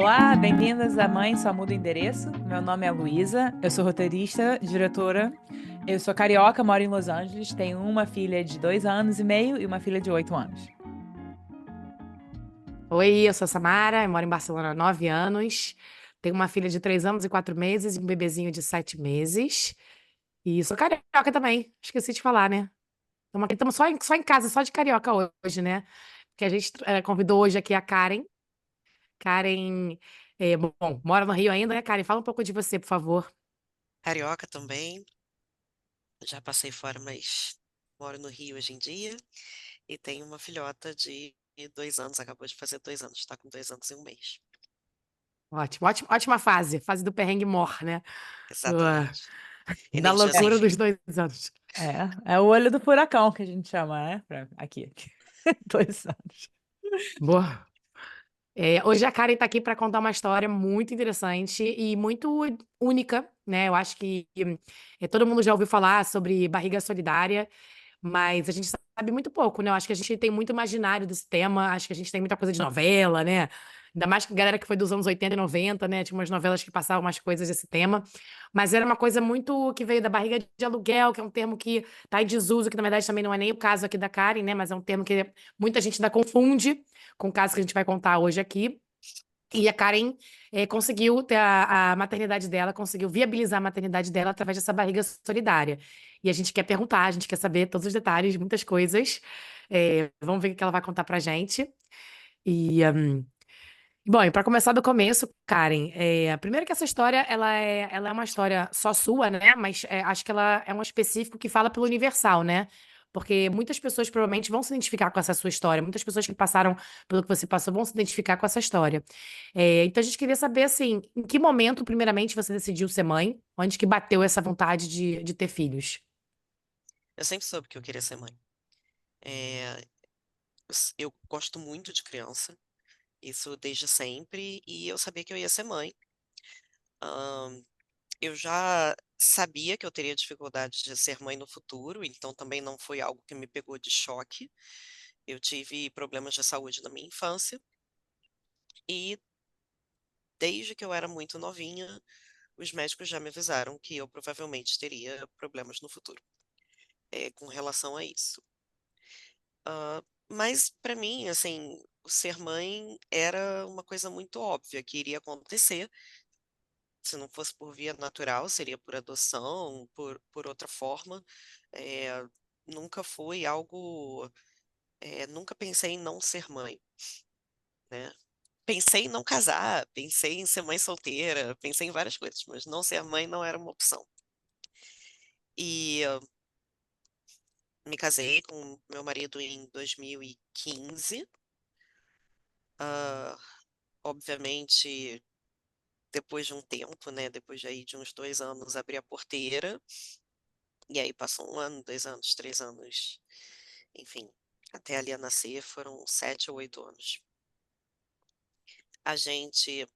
Olá, bem-vindas a Mãe Só Muda o Endereço. Meu nome é Luísa, eu sou roteirista, diretora. Eu sou carioca, moro em Los Angeles, tenho uma filha de 2 anos e meio e uma filha de 8 anos. Oi, eu sou a Samara, eu moro em Barcelona há 9 anos. Tenho uma filha de 3 anos e 4 meses e um bebezinho de 7 meses. E sou carioca também. Esqueci de falar, né? Estamos só em casa, só de carioca hoje, né? Porque a gente convidou hoje aqui a Karen. Karen, bom, mora no Rio ainda, né, Karen? Fala um pouco de você, por favor. Carioca também, já passei fora, mas moro no Rio hoje em dia e tenho uma filhota de 2 anos, acabou de fazer 2 anos, está com 2 anos e 1 mês. Ótimo, ótimo, ótima fase do perrengue mor, né? Do- Exatamente. da Energia sem loucura dos fim. 2 anos. É o olho do furacão que a gente chama, né? Aqui. 2 anos. Boa. Hoje a Karen está aqui para contar uma história muito interessante e muito única, né? Eu acho que todo mundo já ouviu falar sobre barriga solidária, mas a gente sabe muito pouco, né? Eu acho que a gente tem muito imaginário desse tema, acho que a gente tem muita coisa de novela, né? Ainda mais que a galera que foi dos anos 80 e 90, né? Tinha umas novelas que passavam umas coisas desse tema, mas era uma coisa muito que veio da barriga de aluguel, que é um termo que tá em desuso, que na verdade também não é nem o caso aqui da Karen, né? Mas é um termo que muita gente ainda confunde com o caso que a gente vai contar hoje aqui. E a Karen conseguiu ter a maternidade dela, conseguiu viabilizar a maternidade dela através dessa barriga solidária. E a gente quer perguntar, a gente quer saber todos os detalhes, muitas coisas. Vamos ver o que ela vai contar pra gente. E, bom, e para começar do começo, Karen, primeiro que essa história, ela é uma história só sua, né? Mas acho que ela é um específico que fala pelo universal, né? Porque muitas pessoas provavelmente vão se identificar com essa sua história. Muitas pessoas que passaram pelo que você passou vão se identificar com essa história. Então a gente queria saber, assim, em que momento, primeiramente, você decidiu ser mãe? Onde que bateu essa vontade de ter filhos? Eu sempre soube que eu queria ser mãe. É, eu gosto muito de criança, isso desde sempre, e eu sabia que eu ia ser mãe. Ahn, eu já sabia que eu teria dificuldade de ser mãe no futuro, então também não foi algo que me pegou de choque. Eu tive problemas de saúde na minha infância e desde que eu era muito novinha, os médicos já me avisaram que eu provavelmente teria problemas no futuro, com relação a isso. Mas para mim, assim, o ser mãe era uma coisa muito óbvia que iria acontecer. Se não fosse por via natural, seria por adoção, por outra forma. É, nunca foi algo, nunca pensei em não ser mãe, né? Pensei em não casar, pensei em ser mãe solteira, pensei em várias coisas, mas não ser mãe não era uma opção. E me casei com meu marido em 2015. Ah, obviamente, depois de um tempo, né? Depois de aí de uns 2 anos, abri a porteira. E aí passou 1 ano, 2 anos, 3 anos, enfim, até a Lia nascer foram 7 ou 8 anos. A gente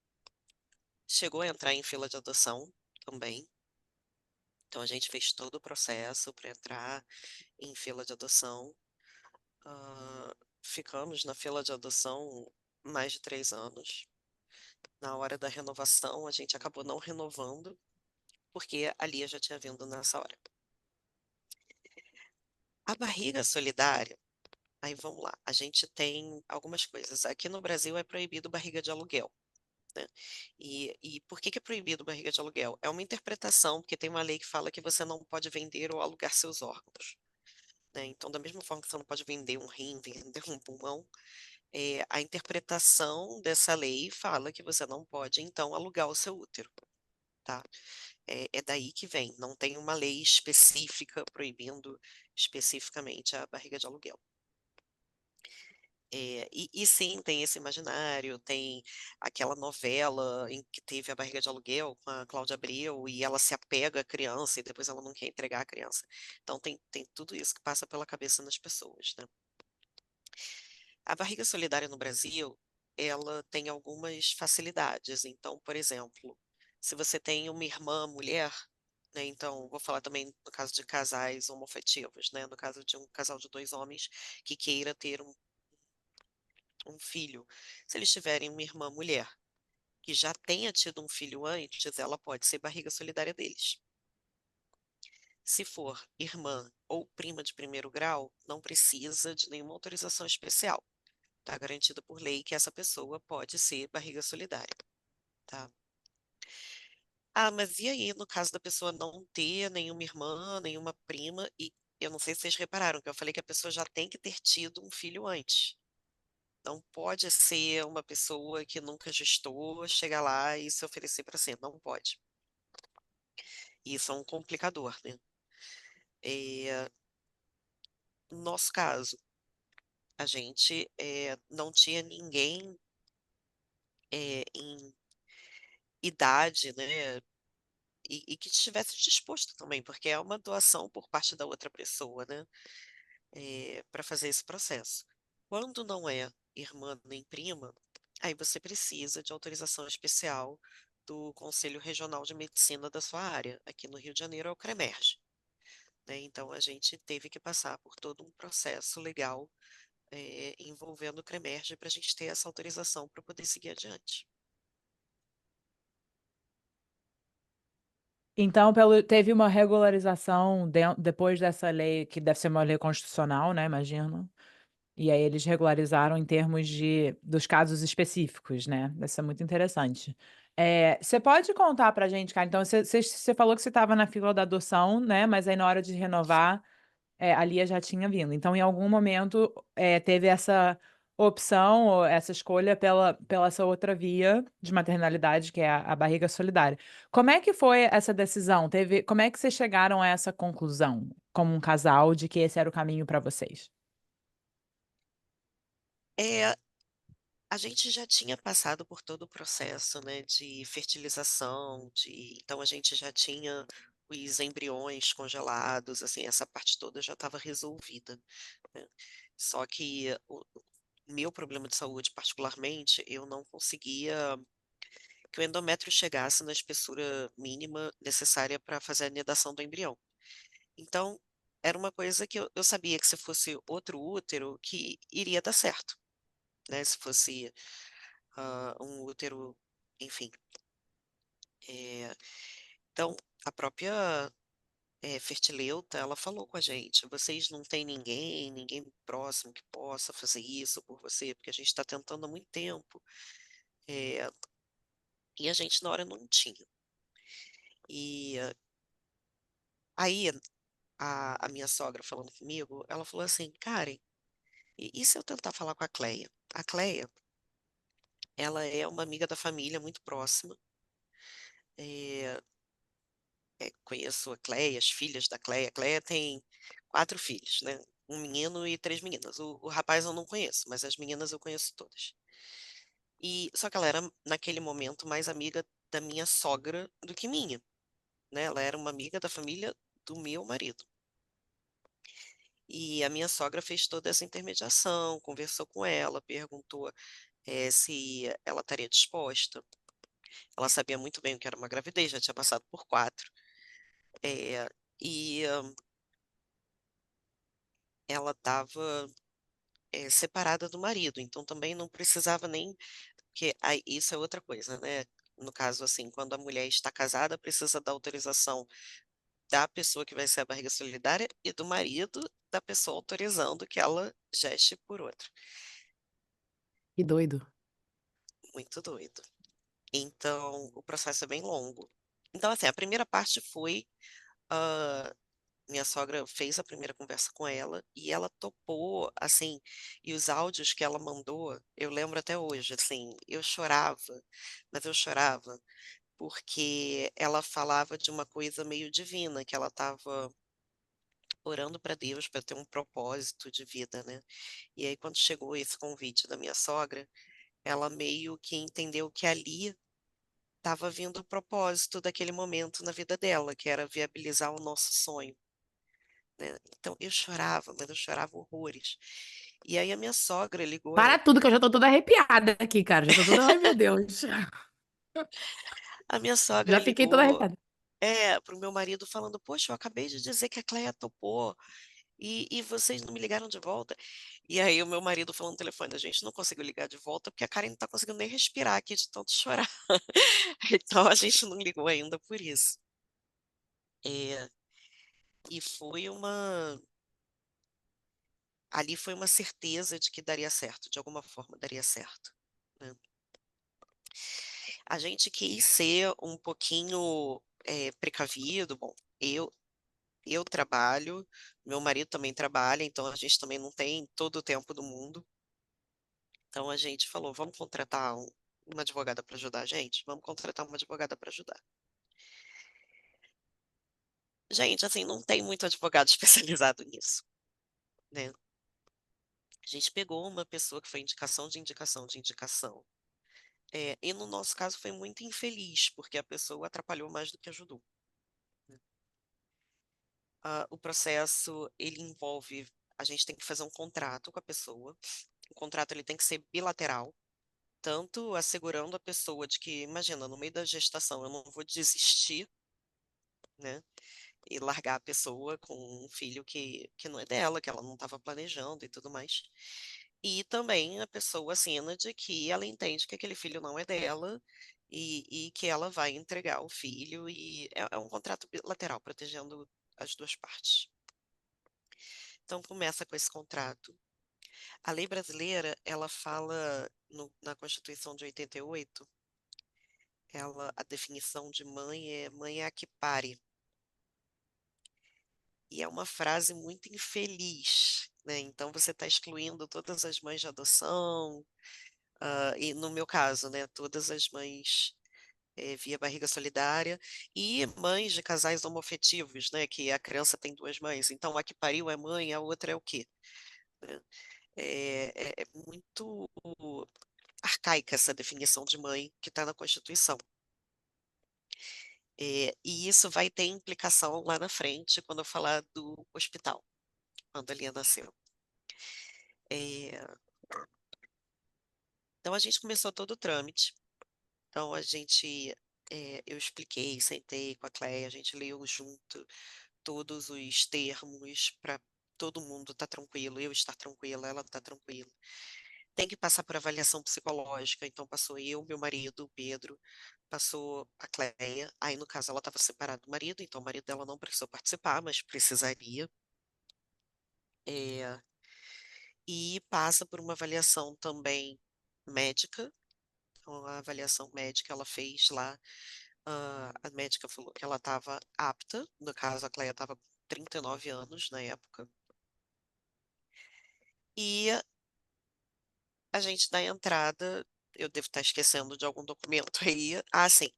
chegou a entrar em fila de adoção também. Então a gente fez todo o processo para entrar em fila de adoção. Ficamos na fila de adoção mais de 3 anos. Na hora da renovação, a gente acabou não renovando, porque a Lia já tinha vindo nessa hora. A barriga solidária, aí vamos lá, a gente tem algumas coisas. Aqui no Brasil é proibido barriga de aluguel, né? E por que que é proibido barriga de aluguel? É uma interpretação, porque tem uma lei que fala que você não pode vender ou alugar seus órgãos, né? Então, da mesma forma que você não pode vender um rim, vender um pulmão, a interpretação dessa lei fala que você não pode, então, alugar o seu útero, tá? É daí que vem, não tem uma lei específica proibindo especificamente a barriga de aluguel. E sim, tem esse imaginário, tem aquela novela em que teve a barriga de aluguel com a Cláudia Abreu e ela se apega à criança e depois ela não quer entregar a criança. Então tem tudo isso que passa pela cabeça das pessoas, né? A barriga solidária no Brasil, ela tem algumas facilidades. Então, por exemplo, se você tem uma irmã mulher, né, então vou falar também no caso de casais homoafetivos, né, no caso de um casal de dois homens que queira ter um filho, se eles tiverem uma irmã mulher que já tenha tido um filho antes, ela pode ser barriga solidária deles. Se for irmã ou prima de primeiro grau, não precisa de nenhuma autorização especial. Está garantido por lei que essa pessoa pode ser barriga solidária, tá? Ah, mas e aí, no caso da pessoa não ter nenhuma irmã, nenhuma prima, e eu não sei se vocês repararam que eu falei que a pessoa já tem que ter tido um filho antes. Não pode ser uma pessoa que nunca gestou, chegar lá e se oferecer para ser. Não pode. Isso é um complicador, né? No nosso caso, a gente não tinha ninguém em idade, né? E que estivesse disposto também, porque é uma doação por parte da outra pessoa, né? Para fazer esse processo. Quando não é irmã nem prima, aí você precisa de autorização especial do Conselho Regional de Medicina da sua área. Aqui no Rio de Janeiro é o CREMERGE, né? Então a gente teve que passar por todo um processo legal envolvendo o CREMERGE para a gente ter essa autorização para poder seguir adiante. Então, teve uma regularização depois dessa lei, que deve ser uma lei constitucional, né? Imagino. E aí eles regularizaram em termos dos casos específicos, né? Isso é muito interessante. Você pode contar pra gente, cara? Então, você falou que você estava na fila da adoção, né? Mas aí na hora de renovar, a Lia já tinha vindo. Então, em algum momento, teve essa opção ou essa escolha pela essa outra via de maternalidade, que é a barriga solidária. Como é que foi essa decisão? Como é que vocês chegaram a essa conclusão, como um casal, de que esse era o caminho para vocês? É, a gente já tinha passado por todo o processo, né, de fertilização, então a gente já tinha os embriões congelados, assim, essa parte toda já estava resolvida, né? Só que o meu problema de saúde, particularmente, eu não conseguia que o endométrio chegasse na espessura mínima necessária para fazer a nidação do embrião. Então, era uma coisa que eu sabia que se fosse outro útero, que iria dar certo, né? Se fosse um útero, enfim. É, então, a própria Fertileuta, ela falou com a gente, vocês não têm ninguém próximo que possa fazer isso por você, porque a gente está tentando há muito tempo, é, e a gente na hora não tinha. E aí, a minha sogra falando comigo, ela falou assim, Karen, e se eu tentar falar com a Cleia? A Cleia, ela é uma amiga da família muito próxima, é, conheço a Cleia, as filhas da Cleia. A Cleia tem 4 filhos, né? Um menino e 3 meninas. O rapaz eu não conheço, mas as meninas eu conheço todas. E só que ela era, naquele momento, mais amiga da minha sogra do que minha, né? Ela era uma amiga da família do meu marido. E a minha sogra fez toda essa intermediação, conversou com ela, perguntou, se ela estaria disposta. Ela sabia muito bem o que era uma gravidez, já tinha passado por 4. Eh, e ela estava separada do marido, então também não precisava nem, porque aí, isso é outra coisa, né? No caso, assim, quando a mulher está casada, precisa da autorização da pessoa que vai ser a barriga solidária e do marido da pessoa autorizando que ela geste por outro. Que doido. Muito doido. Então, o processo é bem longo. Então, assim, a primeira parte foi, ah, minha sogra fez a primeira conversa com ela e ela topou, assim, e os áudios que ela mandou, eu lembro até hoje, assim, eu chorava, mas eu chorava porque ela falava de uma coisa meio divina, que ela estava orando para Deus para ter um propósito de vida, né? E aí, quando chegou esse convite da minha sogra, ela meio que entendeu que ali estava vindo o propósito daquele momento na vida dela, que era viabilizar o nosso sonho, né? Então eu chorava, mas eu chorava horrores. E aí a minha sogra ligou, ela, Para tudo, que eu já tô toda arrepiada aqui, cara. Já tô toda. Ai, meu Deus. a minha sogra Já fiquei toda ligou arrepiada. pro meu marido falando, poxa, eu acabei de dizer que a Cleia topou. E vocês não me ligaram de volta? E aí o meu marido falou no telefone, a gente não conseguiu ligar de volta porque a Karen não tá conseguindo nem respirar aqui de tanto chorar. Então a gente não ligou ainda por isso. É, e ali foi uma certeza de que daria certo, de alguma forma daria certo, né. A gente quis ser um pouquinho, precavido, bom, eu trabalho, meu marido também trabalha, então a gente também não tem todo o tempo do mundo. Então a gente falou: "Vamos contratar uma advogada para ajudar a gente? Vamos contratar uma advogada para ajudar". Gente, assim, não tem muito advogado especializado nisso, né. A gente pegou uma pessoa que foi indicação de indicação de indicação, e no nosso caso foi muito infeliz, porque a pessoa atrapalhou mais do que ajudou, né. O processo ele envolve a gente tem que fazer um contrato com a pessoa, o contrato ele tem que ser bilateral, tanto assegurando a pessoa de que imagina, no meio da gestação eu não vou desistir, né, e largar a pessoa com um filho que não é dela, que ela não estava planejando e tudo mais. E também a pessoa assina de que ela entende que aquele filho não é dela e que ela vai entregar o filho e é um contrato bilateral, protegendo as 2 partes. Então começa com esse contrato. A lei brasileira, ela fala na Constituição de 88, a definição de mãe é a que pare. E é uma frase muito infeliz, né, então você está excluindo todas as mães de adoção, e no meu caso, né, todas as mães, via barriga solidária e mães de casais homoafetivos, né, que a criança tem 2 mães, então a que pariu é mãe, a outra é o quê? Né. É muito arcaica essa definição de mãe que está na Constituição. E isso vai ter implicação lá na frente quando eu falar do hospital, quando a Lia nasceu. Eh Então a gente começou todo o trâmite. Então eu expliquei, sentei com a Cleia, a gente leu junto todos os termos para todo mundo estar tranquilo, eu estar tranquila, ela estar tranquila. Tem que passar por avaliação psicológica, então passou eu, meu marido, o Pedro, passou a Cleia, aí no caso ela estava separada do marido, então o marido dela não precisou participar, mas precisaria. Eh, e passa por uma avaliação também médica. Então, a avaliação médica ela fez lá, a médica falou que ela estava apta, no caso a Cleia estava com 39 anos na época, e a gente dá entrada, eu devo estar esquecendo de algum documento aí, sim,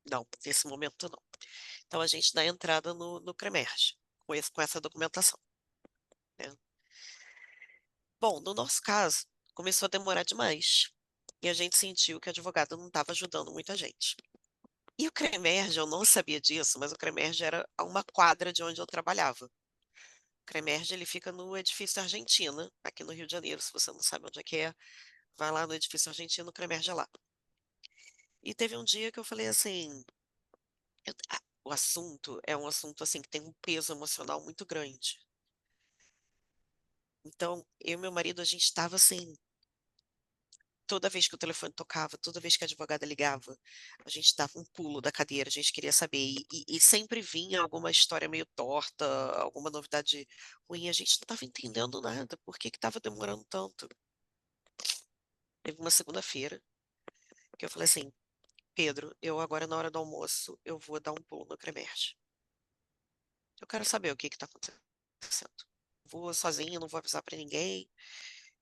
não, nesse momento não. Então a gente dá entrada no CREMERGE, com essa documentação, né. Bom, no nosso caso, começou a demorar demais, e a gente sentiu que a advogada não estava ajudando muita gente. E o CREMERGE, eu não sabia disso, mas o CREMERGE era a uma quadra de onde eu trabalhava. O CREMERGE, ele fica no edifício Argentina, aqui no Rio de Janeiro, se você não sabe onde é que é, vai lá no edifício Argentina, o CREMERGE é lá. E teve um dia que eu falei assim, o assunto é um assunto, assim, que tem um peso emocional muito grande. Então, eu e meu marido, a gente estava assim, toda vez que o telefone tocava, toda vez que a advogada ligava, a gente dava um pulo da cadeira, a gente queria saber, e sempre vinha alguma história meio torta, alguma novidade ruim, a gente não estava entendendo nada, por que estava demorando tanto. Teve uma segunda-feira que eu falei assim: "Pedro, eu agora na hora do almoço, eu vou dar um pulo no Cremerge. Eu quero saber o que está acontecendo. Vou sozinho, não vou avisar para ninguém,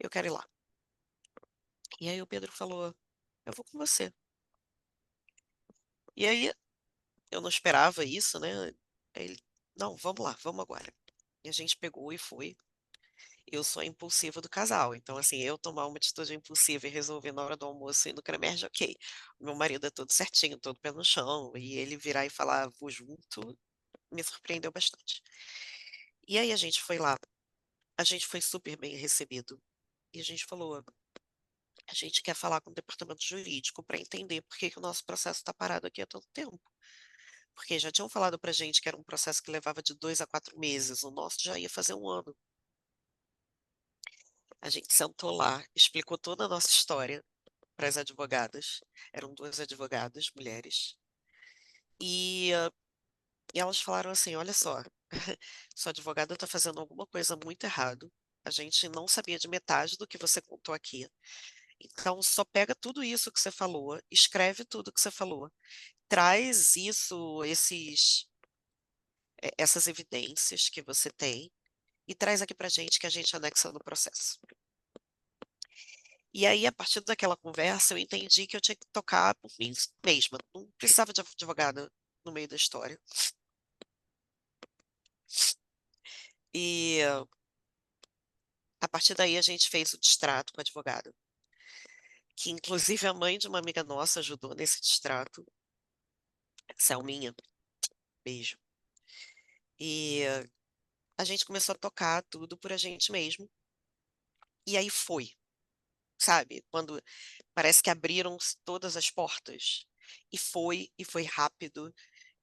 eu quero ir lá". E aí o Pedro falou: "Eu vou com você". E aí eu não esperava isso, né, aí ele: "Não, vamos lá, vamos agora". E a gente pegou e foi. Eu sou a impulsiva do casal, então, assim, eu tomar uma atitude impulsiva e resolver na hora do almoço ir no Cremerge, ok. O meu marido é todo certinho, todo pé no chão, e ele virar e falar: "Vou junto", me surpreendeu bastante. E aí a gente foi lá, a gente foi super bem recebido, e a gente falou: "A gente quer falar com o departamento jurídico para entender por que que o nosso processo está parado aqui há tanto tempo". porque já tinham falado pra gente que era um processo que levava de 2 a 4 meses, o nosso já ia fazer 1 ano. A gente sentou lá, explicou toda a nossa história para as advogadas, eram 2 advogadas mulheres, e e elas falaram assim: "Olha só, sua advogada está fazendo alguma coisa muito errado, a gente não sabia de metade do que você contou aqui, então só pega tudo isso que você falou, escreve tudo que você falou, traz isso, essas evidências que você tem, e traz aqui pra gente que a gente anexa no processo". E aí, a partir daquela conversa, eu entendi que eu tinha que tocar por mim mesma, não precisava de advogada no meio da história. E a partir daí a gente fez o distrato com a advogada, que inclusive a mãe de uma amiga nossa ajudou nesse distrato, Selminha, beijo. E a gente começou a tocar tudo por a gente mesmo, e aí foi, sabe, quando parece que abriram-se todas as portas, e foi rápido.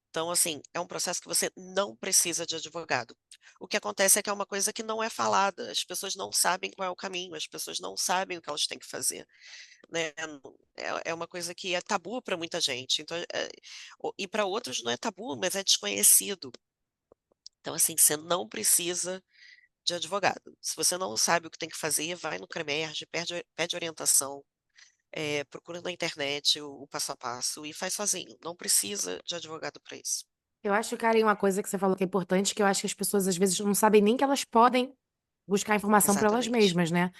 Então, assim, é um processo que você não precisa de advogado. O que acontece é que é uma coisa que não é falada, as pessoas não sabem qual é o caminho, as pessoas não sabem o que elas têm que fazer, né, é uma coisa que é tabu para muita gente, então, e para outros não é tabu, mas é desconhecido. Então, assim, você não precisa de advogado. Se você não sabe o que tem que fazer, vai no CREMERGE, pede orientação, procura na internet o passo a passo e faz sozinho, não precisa de advogado para isso. Eu acho, Karen, uma coisa que você falou que é importante, que eu acho que as pessoas às vezes não sabem nem que elas podem buscar informação por elas Exatamente. mesmas, né.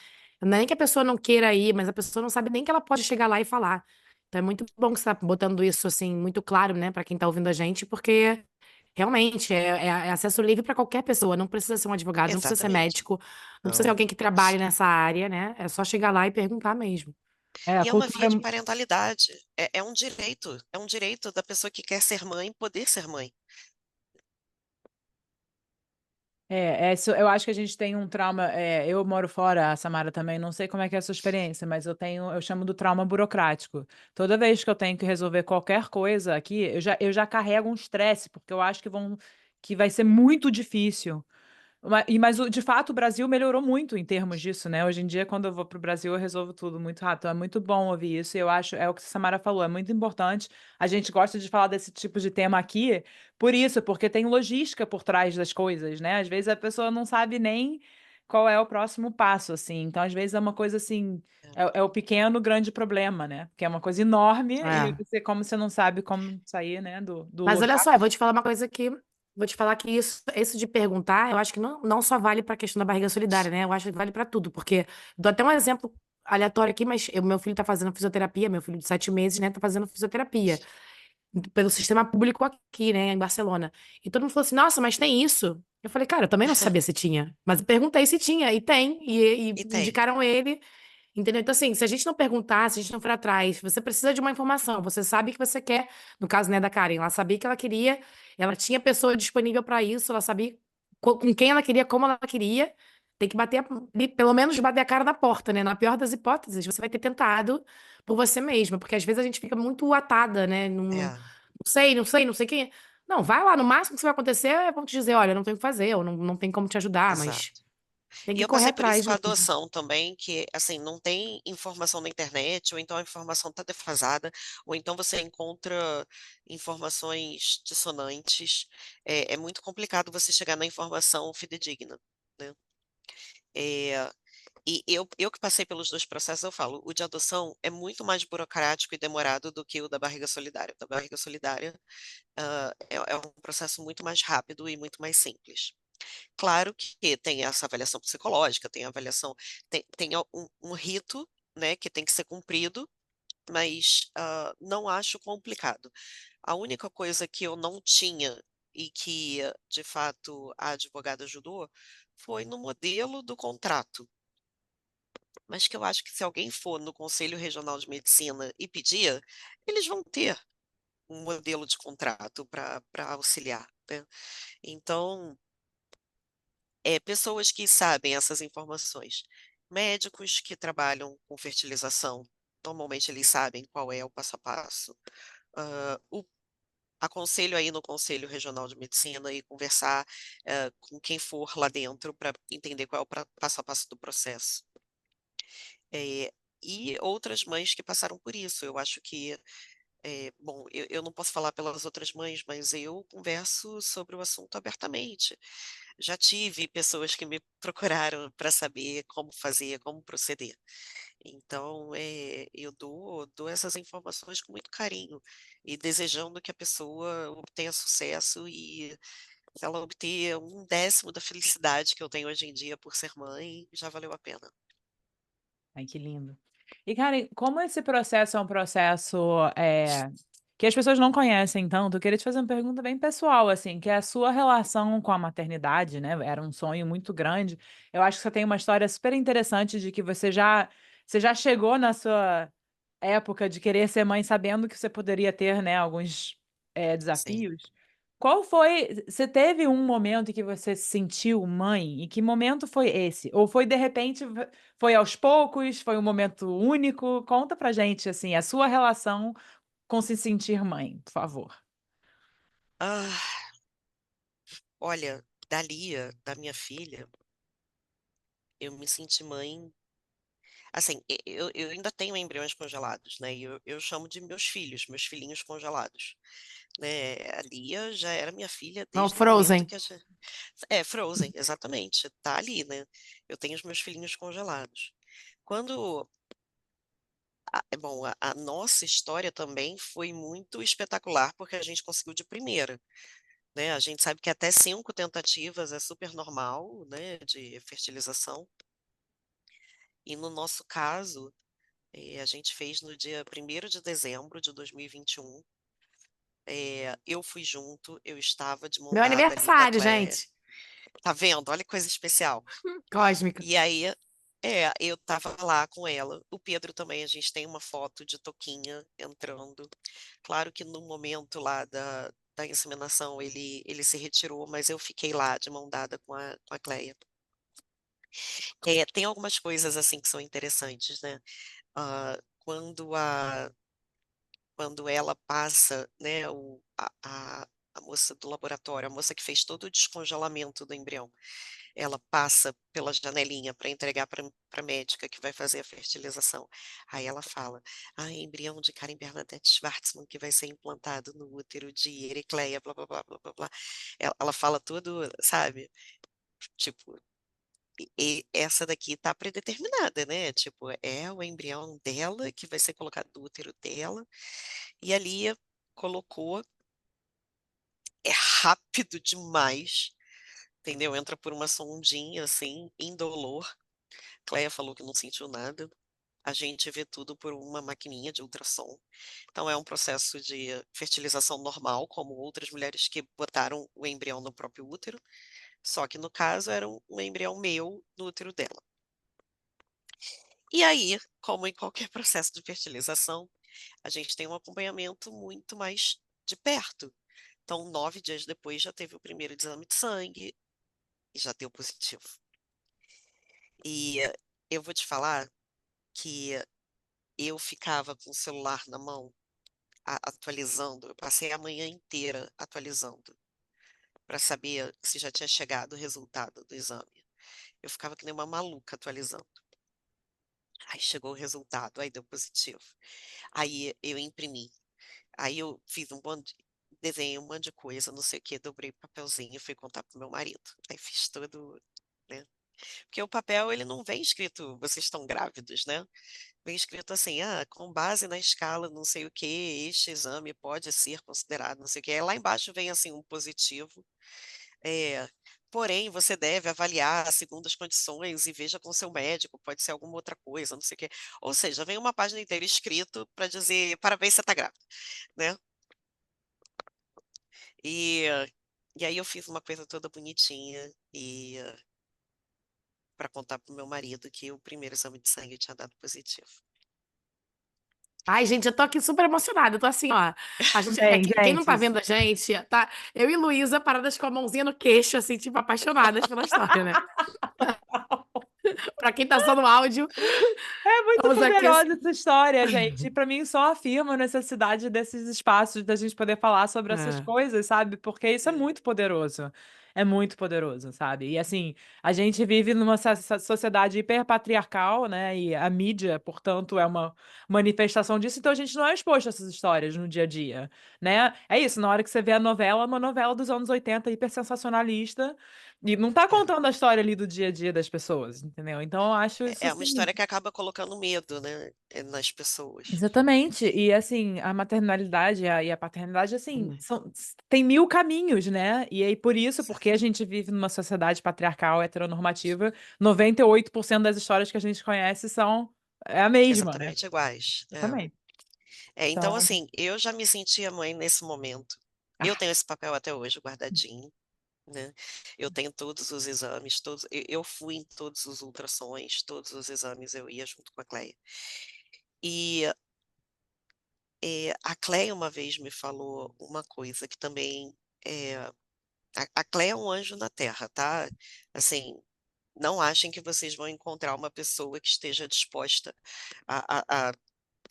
Não é nem que a pessoa não queira ir, mas a pessoa não sabe nem que ela pode chegar lá e falar. Então é muito bom que você tá botando isso, assim, muito claro, né, pra quem tá ouvindo a gente, porque realmente é acesso livre pra qualquer pessoa, não precisa ser um advogado, não precisa ser Exatamente. médico, não precisa ser Não. alguém que trabalhe nessa área, né, é só chegar lá e perguntar mesmo. É, a E é uma cultura via de parentalidade, é um direito da pessoa que quer ser mãe poder ser mãe. isso eu acho que a gente tem um trauma, eu moro fora, a Samara também, não sei como é que é a sua experiência, mas eu chamo do trauma burocrático. Toda vez que eu tenho que resolver qualquer coisa aqui, eu já carrego um estresse, porque eu acho que vai ser muito difícil. Mas de fato o Brasil melhorou muito em termos disso, né, hoje em dia quando eu vou para o Brasil eu resolvo tudo muito rápido, então é muito bom ouvir isso e eu acho é o que a Samara falou, é muito importante, a gente gosta de falar desse tipo de tema aqui, por isso, porque tem logística por trás das coisas, né, às vezes a pessoa não sabe nem qual é o próximo passo, assim, então às vezes é uma coisa assim, É. é o pequeno grande problema, né, que é uma coisa enorme e É. como você não sabe como sair, né, do Mas olha lugar. só, eu vou te falar uma coisa que vou te falar que isso de perguntar, eu acho que não só vale pra questão da barriga solidária, né, eu acho que vale pra tudo, porque dou até um exemplo aleatório aqui, mas meu filho tá fazendo fisioterapia, meu filho de 7 meses, né, tá fazendo fisioterapia, pelo sistema público aqui, né, em Barcelona. E todo mundo falou assim: "Nossa, mas tem isso?" Eu falei: "Cara, eu também não sabia se tinha, mas eu perguntei se tinha, e tem, e E tem. indicaram ele", entendeu? Então, assim, se a gente não perguntar, se a gente não for atrás, você precisa de uma informação, você sabe que você quer, no caso, né, da Karen, ela sabia que ela queria, ela tinha pessoa disponível para isso, ela sabia com quem ela queria, como ela queria, tem que bater, pelo menos bater a cara na porta, né? Na pior das hipóteses, você vai ter tentado por você mesma, porque às vezes a gente fica muito atada, né? Não É, sei, não sei, não sei quem. Não, vai lá, no máximo que vai acontecer é vão te dizer, olha, não tem o que fazer, ou não tem como te ajudar, exato. mas tem E que eu correr passei por isso atrás com a mesmo. adoção também, que, assim, não tem informação na internet, ou então a informação está defasada, ou então você encontra informações dissonantes. É muito complicado você chegar na informação fidedigna, né. Eh, e eu que passei pelos 2 processos, eu falo, o de adoção é muito mais burocrático e demorado do que o da barriga solidária. O da barriga solidária, é um processo muito mais rápido e muito mais simples. Claro que tem essa avaliação psicológica, tem avaliação, tem um rito, né, que tem que ser cumprido, mas, não acho complicado. A única coisa que eu não tinha e que, de fato, a advogada ajudou, foi no modelo do contrato, mas que eu acho que se alguém for no Conselho Regional de Medicina e pedir, eles vão ter um modelo de contrato para auxiliar, né. Então pessoas que sabem essas informações. Médicos que trabalham com fertilização, normalmente eles sabem qual é o passo a passo. O aconselho aí no Conselho Regional de Medicina e conversar com quem for lá dentro para entender qual é o passo a passo do processo. Eh, e outras mães que passaram por isso. Eu acho que, bom, eu não posso falar pelas outras mães, mas eu converso sobre o assunto abertamente. Já tive pessoas que me procuraram para saber como fazer, como proceder. Então, eu dou essas informações com muito carinho e desejando que a pessoa obtenha sucesso e se ela obter 1/10 da felicidade que eu tenho hoje em dia por ser mãe, já valeu a pena. Ai, que lindo. E, cara, e como esse processo é um processo, que as pessoas não conhecem tanto, eu queria te fazer uma pergunta bem pessoal, assim, que é a sua relação com a maternidade, né, era um sonho muito grande. Eu acho que você tem uma história super interessante de que você já chegou na sua época de querer ser mãe sabendo que você poderia ter, né, alguns, Sim. desafios. Qual foi você teve um momento em que você se sentiu mãe? E que momento foi esse? Ou foi de repente foi aos poucos, foi um momento único? Conta pra gente, assim, a sua relação com se sentir mãe, por favor. Ah, olha, da Lia, da minha filha, eu me senti mãe assim, eu ainda tenho embriões congelados, né, e eu chamo de meus filhinhos congelados, né. A Lia já era minha filha Não, desde o momento Frozen. que a gen Frozen, exatamente, tá ali, né. Eu tenho os meus filhinhos congelados. Quando bom, a nossa história também foi muito espetacular, porque a gente conseguiu de primeira, né. A gente sabe que até 5 tentativas é super normal, né, de fertilização, e no nosso caso, a gente fez no dia 1º de dezembro de 2021. Eu fui junto, eu estava de mão Meu dada ali com a aniversário, Cléia. gente. Tá vendo? Olha que coisa especial. Cósmica. E aí eu estava lá com ela. O Pedro também, a gente tem uma foto de touquinha entrando. Claro que no momento lá da inseminação ele se retirou, mas eu fiquei lá de mão dada com a Cléia. Tem algumas coisas, assim, que são interessantes, né. Hã, quando a quando ela passa, né, a moça do laboratório, a moça que fez todo o descongelamento do embrião, ela passa pela janelinha para entregar pra médica que vai fazer a fertilização. Aí ela fala: "Ah, embrião de Karen Bernadette Schwartzman que vai ser implantado no útero de Ericleia blá-blá-blá, blá-blá-blá". Ela fala tudo, sabe, tipo, essa daqui tá predeterminada, né, tipo, é o embrião dela que vai ser colocado no útero dela, e ali colocou, é rápido demais, entendeu, entra por uma sondinha, assim, indolor. Cleia falou que não sentiu nada. A gente vê tudo por uma maquininha de ultrassom. Então é um processo de fertilização normal, como outras mulheres que botaram o embrião no próprio útero, só que no caso era um embrião meu no útero dela. E aí, como em qualquer processo de fertilização, a gente tem um acompanhamento muito mais de perto. Então 9 dias depois já teve o primeiro exame de sangue e já deu positivo. E eu vou te falar que eu ficava com o celular na mão, atualizando, eu passei a manhã inteira atualizando, para saber se já tinha chegado o resultado do exame. Eu ficava que nem uma maluca atualizando. Aí chegou o resultado, aí deu positivo. Aí eu imprimi, aí eu fiz um monte desenhei um monte de coisa, não sei o quê, dobrei o papelzinho e fui contar para o meu marido. Aí fiz todo, né, porque o papel ele não vem escrito: "Vocês estão grávidos", né. Vem escrito assim: "Ah, com base na escala não sei o quê, este exame pode ser considerado não sei o quê". Aí lá embaixo vem, assim, um positivo, eh, porém você deve avaliar segundo as condições e veja com seu médico, pode ser alguma outra coisa, não sei o quê. Ou seja, vem uma página inteira escrito para dizer: "Parabéns, você está grávida", né. E e aí eu fiz uma coisa toda bonitinha e para contar para o meu marido que o primeiro exame de sangue tinha dado positivo. Ai, gente, eu tô aqui super emocionada. Eu tô assim, ó. A gente, Bem, quem não tá gente, vendo a gente, tá? Eu e Luísa paradas com a mãozinha no queixo, assim, tipo, apaixonadas pela história, né? Pra quem tá só no áudio, É muito vamos aquecer. poderosa essa história, gente. E pra mim só afirma a necessidade desses espaços da gente poder falar sobre essas É, coisas, sabe? Porque isso é É, muito poderoso. É muito poderoso, sabe? E assim, a gente vive numa sociedade hiperpatriarcal, né? E a mídia, portanto, é uma manifestação disso, então a gente não é exposto a essas histórias no dia a dia, né? É isso, na hora que você vê a novela, é uma novela dos anos 80 hiper sensacionalista, e não tá é. contando a história ali do dia a dia das pessoas, entendeu? Então eu acho isso É uma assim. história que acaba colocando medo, né, nas pessoas. Exatamente. E assim, a maternidade e a paternidade, assim, hum, tem mil caminhos, né? E aí, por isso, porque a Exato. gente vive numa sociedade patriarcal, heteronormativa, 98% das histórias que a gente conhece é a mesma, né? Exatamente iguais. É. Exatamente. Então, Então, assim, eu já me sentia mãe nesse momento. Eu ah, tenho esse papel até hoje guardadinho, né? Eu tenho todos os exames, todos. Eu fui em todos os ultrassons, todos os exames eu ia junto com a Cleia. E a Cleia uma vez me falou uma coisa que também é, a Cleia é um anjo na Terra, tá? Assim, não achem que vocês vão encontrar uma pessoa que esteja disposta a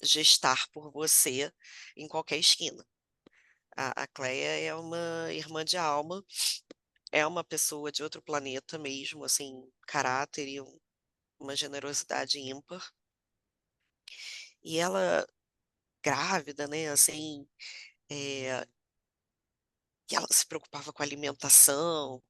gestar por você em qualquer esquina. A Cleia é uma irmã de alma, é uma pessoa de outro planeta mesmo, assim, caráter e uma generosidade ímpar. E ela, grávida, né, assim, é, e ela se preocupava com a alimentação,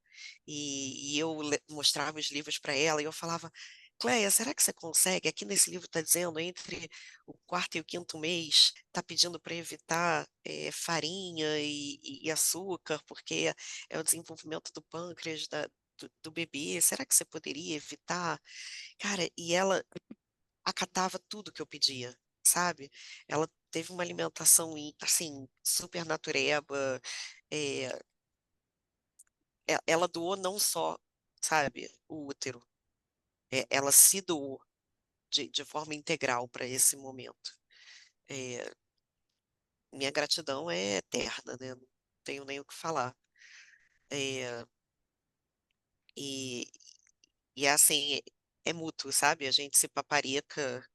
e eu mostrava os livros para ela, e eu falava, Cleia, será que você consegue? Aqui nesse livro está dizendo, entre o quarto e o quinto mês, está pedindo para evitar farinha e açúcar, porque é o desenvolvimento do pâncreas do bebê. Será que você poderia evitar? Cara, e ela acatava tudo que eu pedia, sabe? Ela teve uma alimentação, assim, super natureba, é, ela doou não só, sabe, o útero, ela se doou de forma integral para esse momento. É, minha gratidão é eterna, né? Não tenho nem o que falar. É, e, e é assim, é mútuo, sabe? A gente se paparica,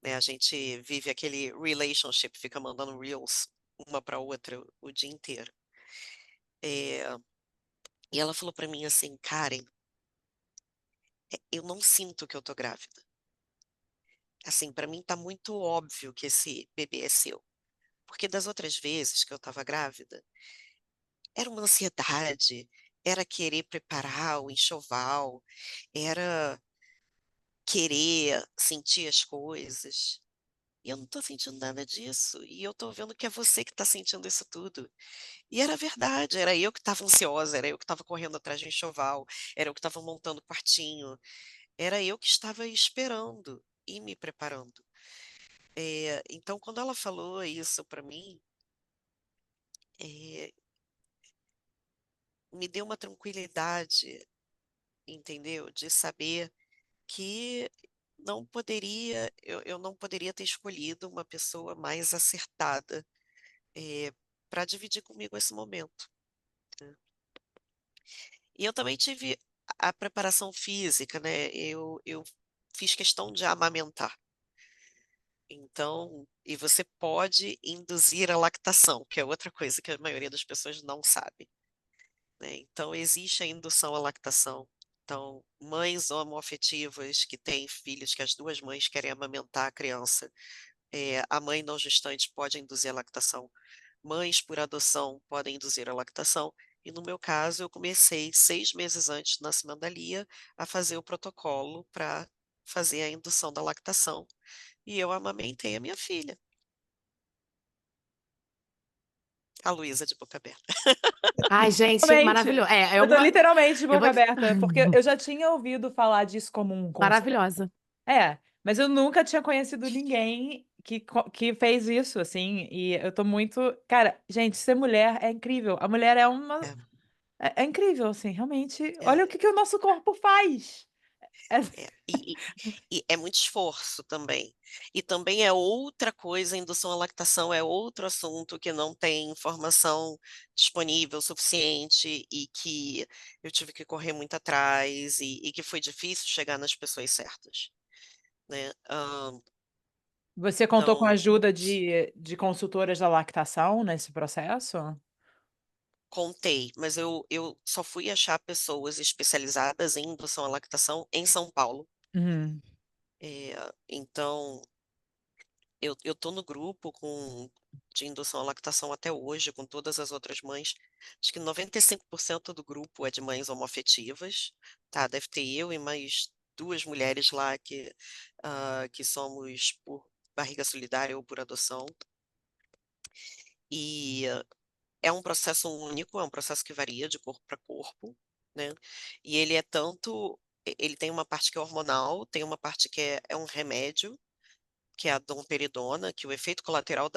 né? A gente vive aquele relationship, fica mandando reels uma para outra o dia inteiro. É, e ela falou para mim assim, Karen, eu não sinto que eu tô grávida. Assim, para mim tá muito óbvio que esse bebê é seu. Porque das outras vezes que eu estava grávida, era uma ansiedade, era querer preparar o enxoval, era querer sentir as coisas. E eu não tô sentindo nada disso. E eu tô vendo que é você que tá sentindo isso tudo. E era verdade, era eu que estava ansiosa, era eu que estava correndo atrás do enxoval, era eu que estava montando o quartinho, era eu que estava esperando e me preparando. Então, quando ela falou isso para mim, eh, me deu uma tranquilidade, entendeu? De saber que eu não poderia ter escolhido uma pessoa mais acertada para dividir comigo esse momento, né? E eu também tive a preparação física, né? Eu fiz questão de amamentar. Então, e você pode induzir a lactação, que é outra coisa que a maioria das pessoas não sabe, né? Então, existe a indução à lactação. Então, mães homoafetivas que têm filhos que as duas mães querem amamentar a criança, a mãe não gestante pode induzir a lactação. Mães por adoção podem induzir a lactação. E no meu caso, eu comecei 6 meses antes do nascimento da Lia a fazer o protocolo para fazer a indução da lactação. E eu amamentei a minha filha, a Luísa de boca aberta. Ai, gente, realmente, maravilhoso. É, eu tô literalmente de eu vou. boca aberta, porque eu já tinha ouvido falar disso como um conceito. Maravilhosa. Mas eu nunca tinha conhecido ninguém que fez isso, assim, e eu tô muito. Cara, gente, ser mulher é incrível. A mulher é uma. É, É incrível, assim, realmente. é, Olha o que o nosso corpo faz. É É, e é muito esforço também. E também é outra coisa, indução à lactação é outro assunto que não tem informação disponível suficiente e que eu tive que correr muito atrás e que foi difícil chegar nas pessoas certas, né? Você contou com a Então, ajuda de consultoras da lactação nesse processo? contei, mas eu só fui achar pessoas especializadas em indução à lactação em São Paulo. Uhum. Então, eu tô no grupo de indução à lactação até hoje, com todas as outras mães. Acho que 95% do grupo é de mães homoafetivas, tá? Deve ter eu e mais duas mulheres lá que somos por barriga solidária ou por adoção. E é um processo único, é um processo que varia de corpo para corpo, né? E ele é tanto, ele tem uma parte que é hormonal, tem uma parte que é um remédio, que é a domperidona, que o efeito colateral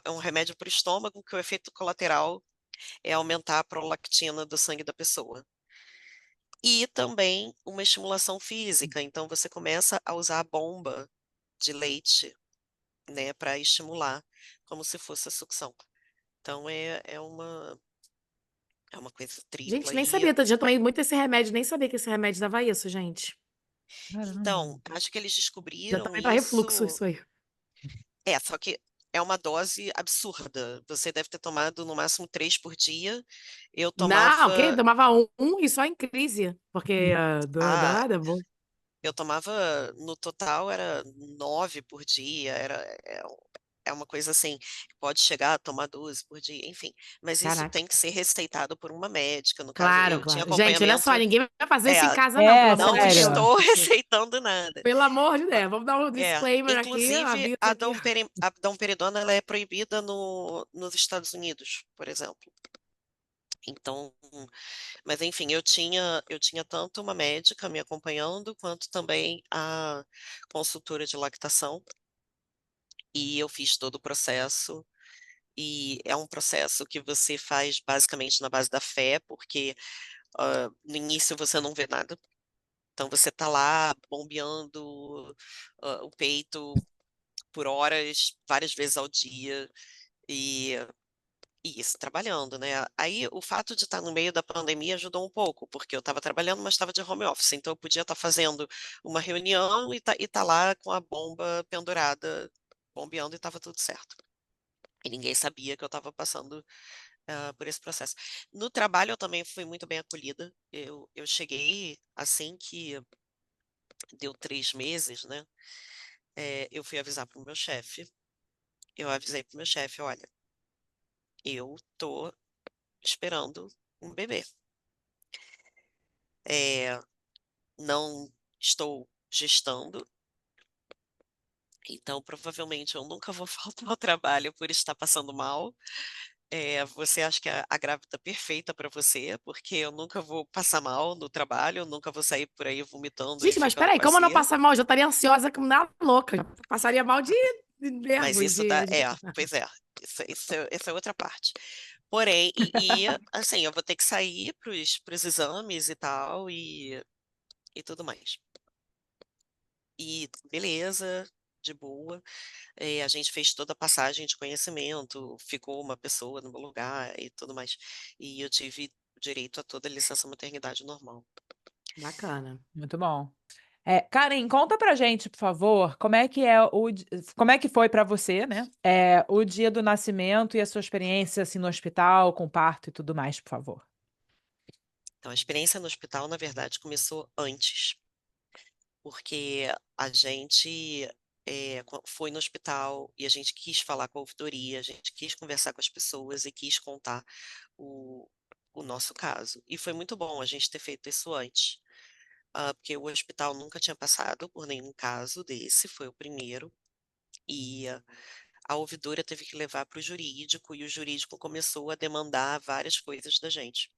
é um remédio para o estômago, que o efeito colateral é aumentar a prolactina do sangue da pessoa. E também uma estimulação física, então você começa a usar a bomba de leite, né, para estimular, como se fosse a sucção. Então é uma coisa Gente, tripla. nem sabia, já tomei muito esse remédio, nem sabia que esse remédio dava isso, gente. Caramba. Então, acho que eles Já descobriram tomei pra refluxo isso. isso aí. Só que é uma dose absurda. Você deve ter tomado no máximo 3 por dia. Eu Não, quem tomava. tomava um e só em crise, porque Ah, danada, bom. eu tomava. No total era 9 por dia. É uma coisa assim. Pode chegar a tomar 12 por dia, enfim. Mas isso Caraca. tem que ser receitado por uma médica. No caso, Claro, eu tinha claro. Gente, olha só, acompanhamento. ninguém vai fazer É, isso em casa, não, pelo É, amor não de Deus. sério. estou receitando nada. Pelo amor de Deus, vamos dar um É, disclaimer aqui, um inclusive aviso a aqui. a domperidona ela é proibida nos Estados Unidos, por exemplo. Então, mas enfim, eu tinha tanto uma médica me acompanhando, quanto também a consultora de lactação, e eu fiz todo o processo, e é um processo que você faz basicamente na base da fé, porque no início você não vê nada, então você tá lá bombeando o peito por horas, várias vezes ao dia, e e isso, trabalhando, né? Aí o fato de estar no meio da pandemia ajudou um pouco, porque eu estava trabalhando, mas estava de home office, então eu podia estar fazendo uma reunião e tá lá com a bomba pendurada, bombeando e estava tudo certo. E ninguém sabia que eu estava passando por esse processo. No trabalho eu também fui muito bem acolhida. Eu cheguei assim que deu 3 meses, né? Eu fui avisar para o meu chefe. Eu avisei para o meu chefe, olha, eu tô esperando um bebê. É, não estou gestando, então provavelmente eu nunca vou faltar ao trabalho por estar passando mal. Você acha que é a grávida perfeita para você, porque eu nunca vou passar mal no trabalho, eu nunca vou sair por aí vomitando e Gente, mas ficando peraí, com como eu não azia. passar mal? Eu já estaria ansiosa como na louca. Já passaria mal de Mas nervos, isso pois é, isso é outra parte. Porém, assim, eu vou ter que sair para os exames e tal, e tudo mais. E beleza, de boa. A gente fez toda a passagem de conhecimento, ficou uma pessoa no meu lugar e tudo mais. E eu tive direito a toda a licença maternidade normal. Bacana. Muito bom. Karen, conta pra gente, por favor, como é que foi pra você, né? O dia do nascimento e a sua experiência assim no hospital, com parto e tudo mais, por favor. Então, a experiência no hospital, na verdade, começou antes, porque a gente foi no hospital e a gente quis falar com a ouvidoria, a gente quis conversar com as pessoas e quis contar o, o nosso caso. E foi muito bom a gente ter feito isso antes. Porque o hospital nunca tinha passado por nenhum caso desse, foi o primeiro, e a ouvidora teve que levar para o jurídico, e o jurídico começou a demandar várias coisas da gente.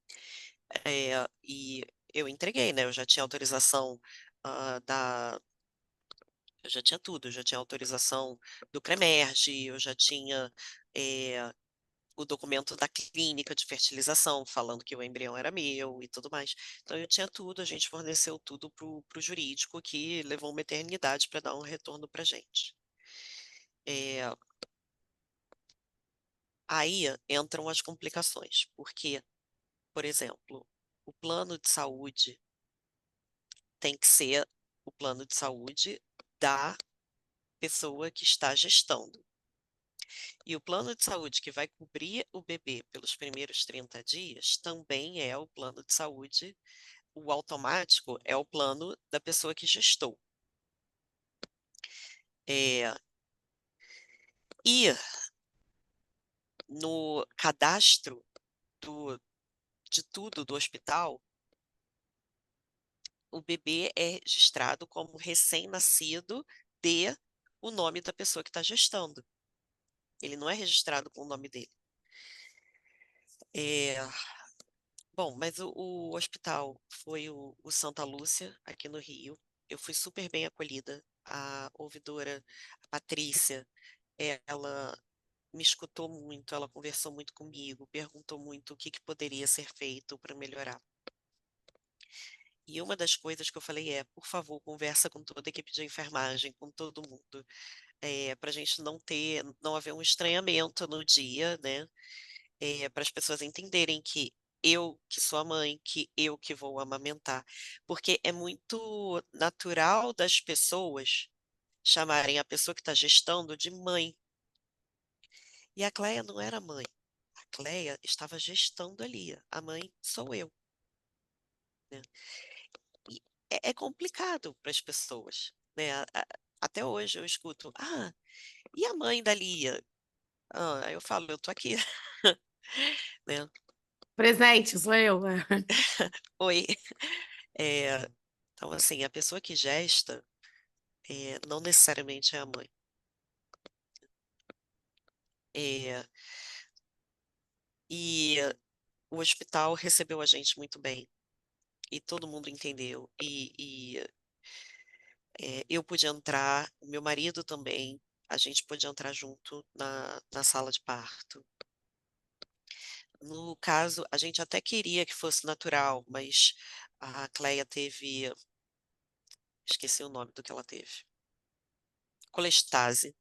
E eu entreguei, né? Eu já tinha autorização ah, da. Eu já tinha tudo, eu já tinha autorização do CREMERGE, eu já tinha o documento da clínica de fertilização, falando que o embrião era meu e tudo mais. Então eu tinha tudo, a gente forneceu tudo pro jurídico, que levou uma eternidade para dar um retorno pra gente. É, aí entram as complicações, porque, por exemplo, o plano de saúde tem que ser o plano de saúde da pessoa que está gestando. E o plano de saúde que vai cobrir o bebê pelos primeiros 30 dias também é o plano de saúde, o automático é o plano da pessoa que gestou. É, e no cadastro de tudo do hospital, o bebê é registrado como recém-nascido de o nome da pessoa que está gestando. Ele não é registrado com o nome dele. É, bom, mas o hospital foi o Santa Lúcia, aqui no Rio. Eu fui super bem acolhida. A ouvidora, a Patrícia, ela me escutou muito, ela conversou muito comigo, perguntou muito o que que poderia ser feito para melhorar. E uma das coisas que eu falei é, por favor, conversa com toda a equipe de enfermagem, com todo mundo, para a gente não haver um estranhamento no dia, né? Para as pessoas entenderem que eu que sou a mãe, que eu que vou amamentar, porque é muito natural das pessoas chamarem a pessoa que está gestando de mãe. E a Cleia não era mãe. A Cleia estava gestando ali. A mãe sou eu, né? E é complicado para as pessoas, né? Até hoje eu escuto, e a mãe da Lia? Aí eu falo, eu tô aqui, né? Presente, sou eu. Oi. É, então, assim, a pessoa que gesta não necessariamente é a mãe. É, e o hospital recebeu a gente muito bem. E todo mundo entendeu. Eu pude entrar, o meu marido também, a gente pôde entrar junto na sala de parto. No caso, a gente até queria que fosse natural, mas a Cleia teve, esqueci o nome do que ela teve, colestase,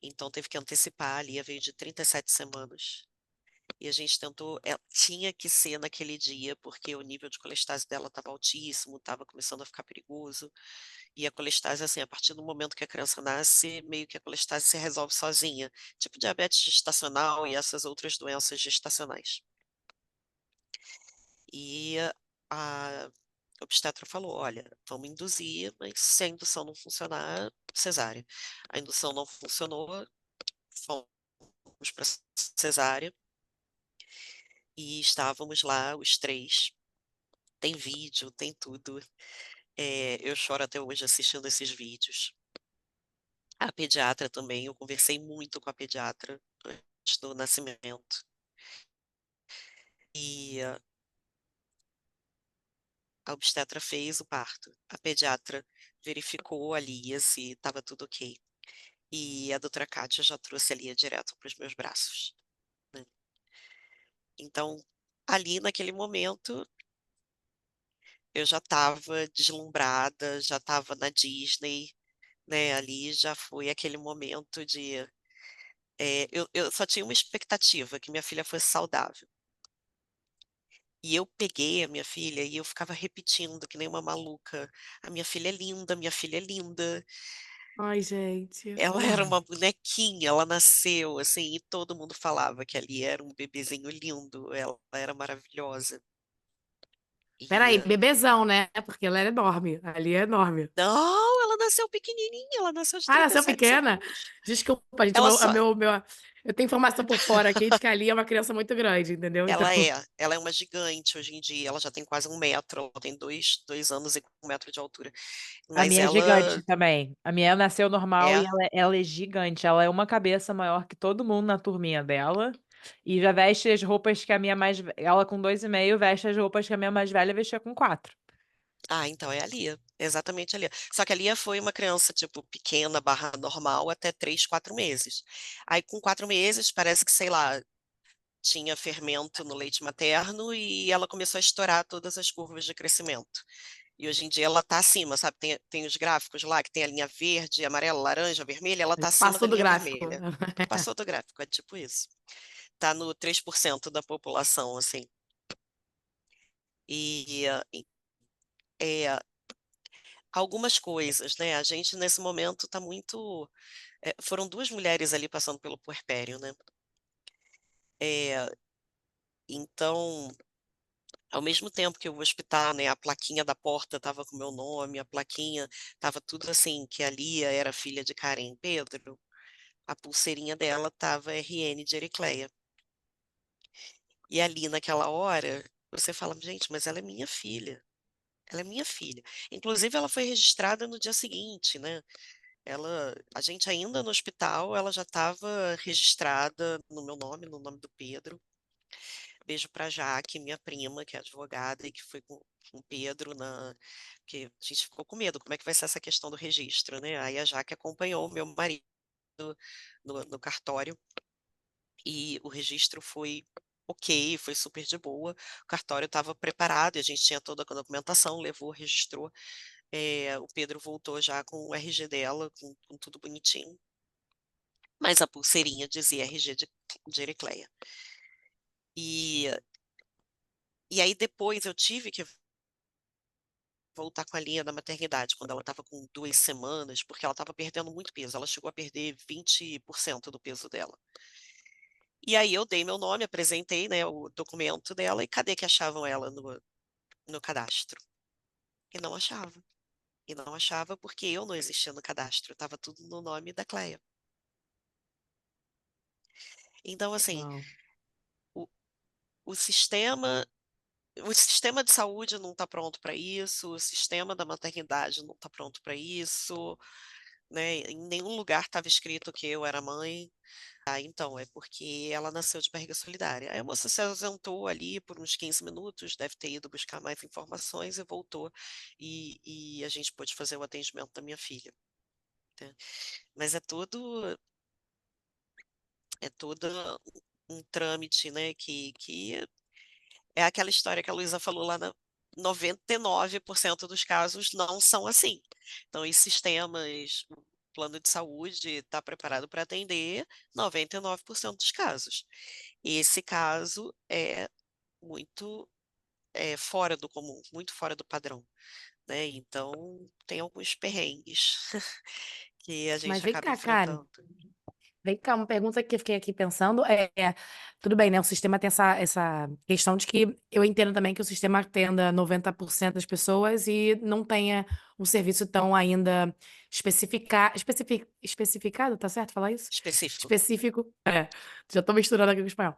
então teve que antecipar ali, veio de 37 semanas. E a gente tentou, tinha que ser naquele dia, porque o nível de colestase dela estava altíssimo, estava começando a ficar perigoso. E a colestase, assim, a partir do momento que a criança nasce, meio que a colestase se resolve sozinha, tipo diabetes gestacional e essas outras doenças gestacionais. E a obstetra falou: olha, vamos induzir, mas se a indução não funcionar, cesárea. A indução não funcionou, fomos para cesárea e estávamos lá os três. Tem vídeo, tem tudo. Eu choro até hoje assistindo esses vídeos. A pediatra também, eu conversei muito com a pediatra antes do nascimento. E a obstetra fez o parto. A pediatra verificou a Lia se estava tudo ok. E a doutora Kátia já trouxe a Lia direto para os meus braços, né? Então, ali naquele momento, eu já estava deslumbrada, já estava na Disney, né? Ali já foi aquele momento de. Eu só tinha uma expectativa, que minha filha fosse saudável. E eu peguei a minha filha e eu ficava repetindo, que nem uma maluca: a minha filha é linda, minha filha é linda. Ai, gente. Ela era uma bonequinha, ela nasceu assim, e todo mundo falava que ali era um bebezinho lindo, ela era maravilhosa. E Peraí, bebezão, né? Porque ela era enorme. Ali é enorme. não, ela nasceu pequenininha, ela nasceu de Ah, nasceu 37 pequena? semanas. Desculpa, gente. Ela só, Eu tenho informação por fora aqui de que ali é uma criança muito grande, entendeu? Então, ela é uma gigante hoje em dia, ela já tem quase 1 metro, ela tem dois anos e 1 metro de altura. A Mas minha é ela gigante também. A minha nasceu normal e é, ela é gigante. Ela é uma cabeça maior que todo mundo na turminha dela. E já veste as roupas que a minha mais. Ela com 2,5 veste as roupas que a minha mais velha vestia com 4. então é a Lia, exatamente a Lia. Só que a Lia foi uma criança, tipo, pequena, /normal, até 3, 4 meses. Aí com 4 meses, parece que, sei lá, tinha fermento no leite materno e ela começou a estourar todas as curvas de crescimento. E hoje em dia ela tá acima, sabe? Tem os gráficos lá que tem a linha verde, amarela, laranja, vermelha, ela tá acima da Passou do linha gráfico. vermelha. Passou do gráfico, é tipo isso. Tá no 3% da população, assim. E é, algumas coisas, né? A gente nesse momento tá muito. Foram duas mulheres ali passando pelo puerpério, né? É, então, ao mesmo tempo que o hospital, né, a plaquinha da porta estava com meu nome, a plaquinha estava tudo assim, que a Lia era filha de Karen Pedro, a pulseirinha dela estava RN de Ericleia. E ali naquela hora, você fala, gente, mas ela é minha filha. Ela é minha filha. Inclusive, ela foi registrada no dia seguinte, né? A gente ainda no hospital, ela já estava registrada no meu nome, no nome do Pedro. Beijo para Jaque, minha prima, que é advogada e que foi com o Pedro que a gente ficou com medo, como é que vai ser essa questão do registro, né? Aí a Jaque acompanhou o meu marido no cartório e o registro foi ok, foi super de boa. O cartório estava preparado e a gente tinha toda a documentação, levou, registrou. O Pedro voltou já com o RG dela, com tudo bonitinho. Mas a pulseirinha dizia RG de Ericleia. E, e aí depois eu tive que voltar com a linha da maternidade, quando ela estava com 2 semanas, porque ela estava perdendo muito peso. Ela chegou a perder 20% do peso dela. E aí eu dei meu nome, apresentei, né, o documento dela, e cadê que achavam ela no cadastro? E não achava. E não achava porque eu não existia no cadastro, estava tudo no nome da Cleia. Então, assim, Uau. o, o sistema. O sistema de saúde não está pronto para isso, o sistema da maternidade não está pronto para isso, né? Em nenhum lugar estava escrito que eu era mãe. Ah, então, é porque ela nasceu de barriga solidária. Aí a moça se ausentou ali por uns 15 minutos, deve ter ido buscar mais informações e voltou. E a gente pôde fazer o atendimento da minha filha, né? Mas é todo um trâmite, né? Que é aquela história que a Luísa falou lá 99% dos casos não são assim. Então, os sistemas, o plano de saúde está preparado para atender 99% dos casos. Esse caso é muito fora do comum, muito fora do padrão, né? Então, tem alguns perrengues que a Mas gente vem acaba cá, Karen. enfrentando. Vem cá, uma pergunta que eu fiquei aqui pensando tudo bem, né? O sistema tem essa questão de que eu entendo também que o sistema atenda 90% das pessoas e não tenha um serviço tão ainda especificado, tá certo falar isso? Específico. Específico, já tô misturando aqui com o espanhol.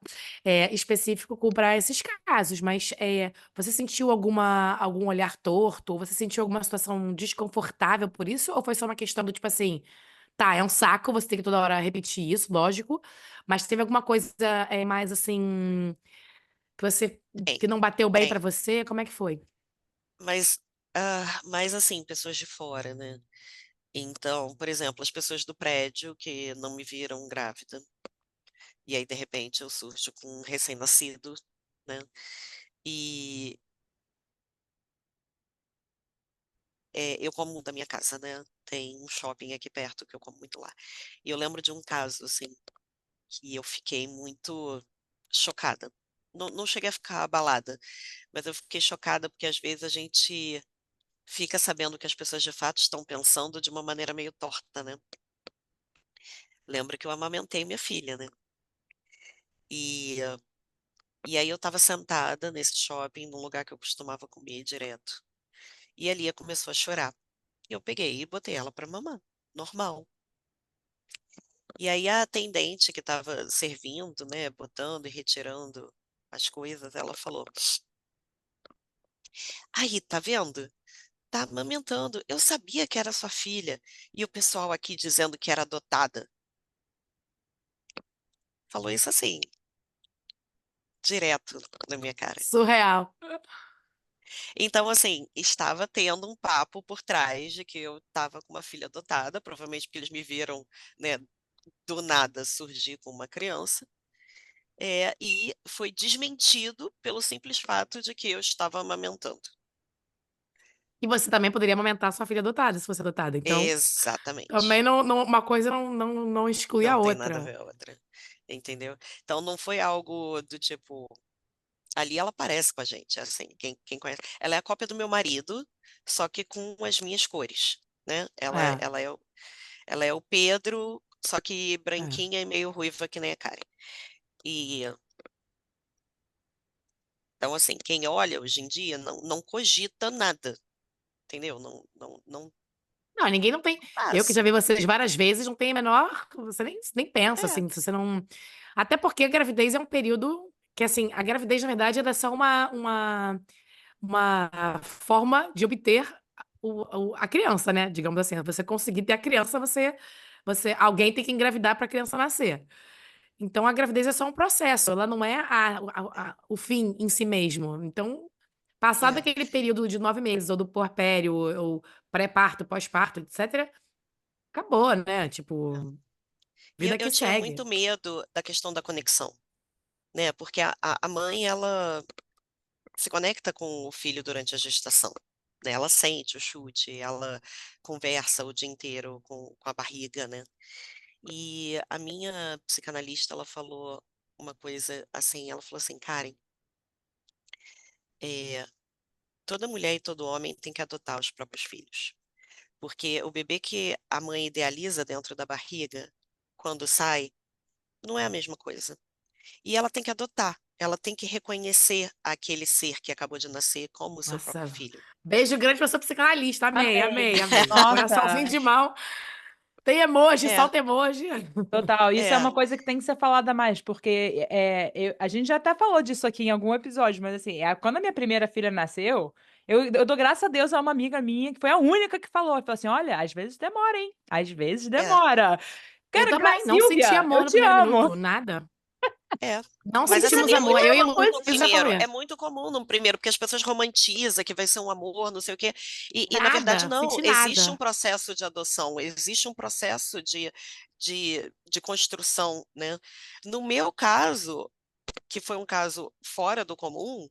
Específico para esses casos, mas você sentiu algum olhar torto? Ou você sentiu alguma situação desconfortável por isso? Ou foi só uma questão do tipo assim, tá, é um saco, você tem que toda hora repetir isso, lógico. Mas teve alguma coisa mais assim que você Tem, que não bateu bem pra tem. você? Como é que foi? Mas assim, pessoas de fora, né? Então, por exemplo, as pessoas do prédio que não me viram grávida, e aí de repente eu surjo com um recém-nascido, né? E eu como muito da minha casa, né? Tem um shopping aqui perto que eu como muito lá. E eu lembro de um caso, assim, que eu fiquei muito chocada. Não, não cheguei a ficar abalada, mas eu fiquei chocada porque às vezes a gente fica sabendo que as pessoas de fato estão pensando de uma maneira meio torta, né? Lembro que eu amamentei minha filha, né? E, e aí eu estava sentada nesse shopping, num lugar que eu costumava comer direto. E a Lia começou a chorar. E eu peguei e botei ela para mamar, normal. E aí a atendente que estava servindo, né, botando e retirando as coisas, ela falou: Aí, tá vendo? Tá amamentando. Eu sabia que era sua filha. E o pessoal aqui dizendo que era adotada. Falou isso assim, direto na minha cara. Surreal. Então, assim, estava tendo um papo por trás de que eu estava com uma filha adotada, provavelmente porque eles me viram, né, do nada surgir com uma criança. E foi desmentido pelo simples fato de que eu estava amamentando. E você também poderia amamentar sua filha adotada, se fosse adotada. Então, também Exatamente. uma coisa não exclui Não a tem nada a outra. ver a outra, entendeu? Então não foi algo do tipo, ali ela parece com a gente, assim, quem conhece. Ela é a cópia do meu marido, só que com as minhas cores, né? É, Ela é o Pedro, só que é. branquinha e meio ruiva que nem a Karen. E então assim, quem olha hoje em dia não cogita nada, entendeu? Não Não, ninguém não tem. Eu que já passa. vi vocês várias vezes, não tem a menor. Você nem pensa, É, assim, se você não. Até porque a gravidez é um período que, assim, a gravidez, na verdade, é só uma forma de obter a criança, né? Digamos assim, você conseguir ter a criança, alguém tem que engravidar para a criança nascer. Então, a gravidez é só um processo, ela não é o fim em si mesmo. Então, passado é, aquele período de 9 meses, ou do puerpério, ou pré-parto, pós-parto, etc., acabou, né? é. Tipo, E eu, vida que eu tinha segue. muito medo da questão da conexão, né? Porque a mãe, ela se conecta com o filho durante a gestação, né? Ela sente o chute, ela conversa o dia inteiro com a barriga, né? E a minha psicanalista, ela falou uma coisa assim, ela falou assim, Karen, é, toda mulher e todo homem tem que adotar os próprios filhos. Porque o bebê que a mãe idealiza dentro da barriga, quando sai, não é a mesma coisa. E ela tem que adotar, ela tem que reconhecer aquele ser que acabou de nascer como o seu próprio Nossa, filho. beijo grande pra sua psicanalista. Amei, Amei. amei, amei. Coraçãozinho Nossa, de mão. Tem emoji, É, solta emoji. total. Isso é é, uma coisa que tem que ser falada mais, porque a gente já até falou disso aqui em algum episódio, mas assim, quando a minha primeira filha nasceu, eu dou graças a Deus a uma amiga minha, que foi a única que falou assim: olha, às vezes demora, hein? Às vezes é, demora. Eu Cara, também, não senti Silvia, eu amor no te primeiro amo. minuto, nada. é. Não Mas é sentimos também amor. muito Eu e comum no Luísa primeiro, foi. é muito comum no primeiro, porque as pessoas romantizam que vai ser um amor, não sei o quê. E na verdade, Nada, não, senti existe um nada. processo de adoção, existe um processo de construção, né? No meu caso, que foi um caso fora do comum,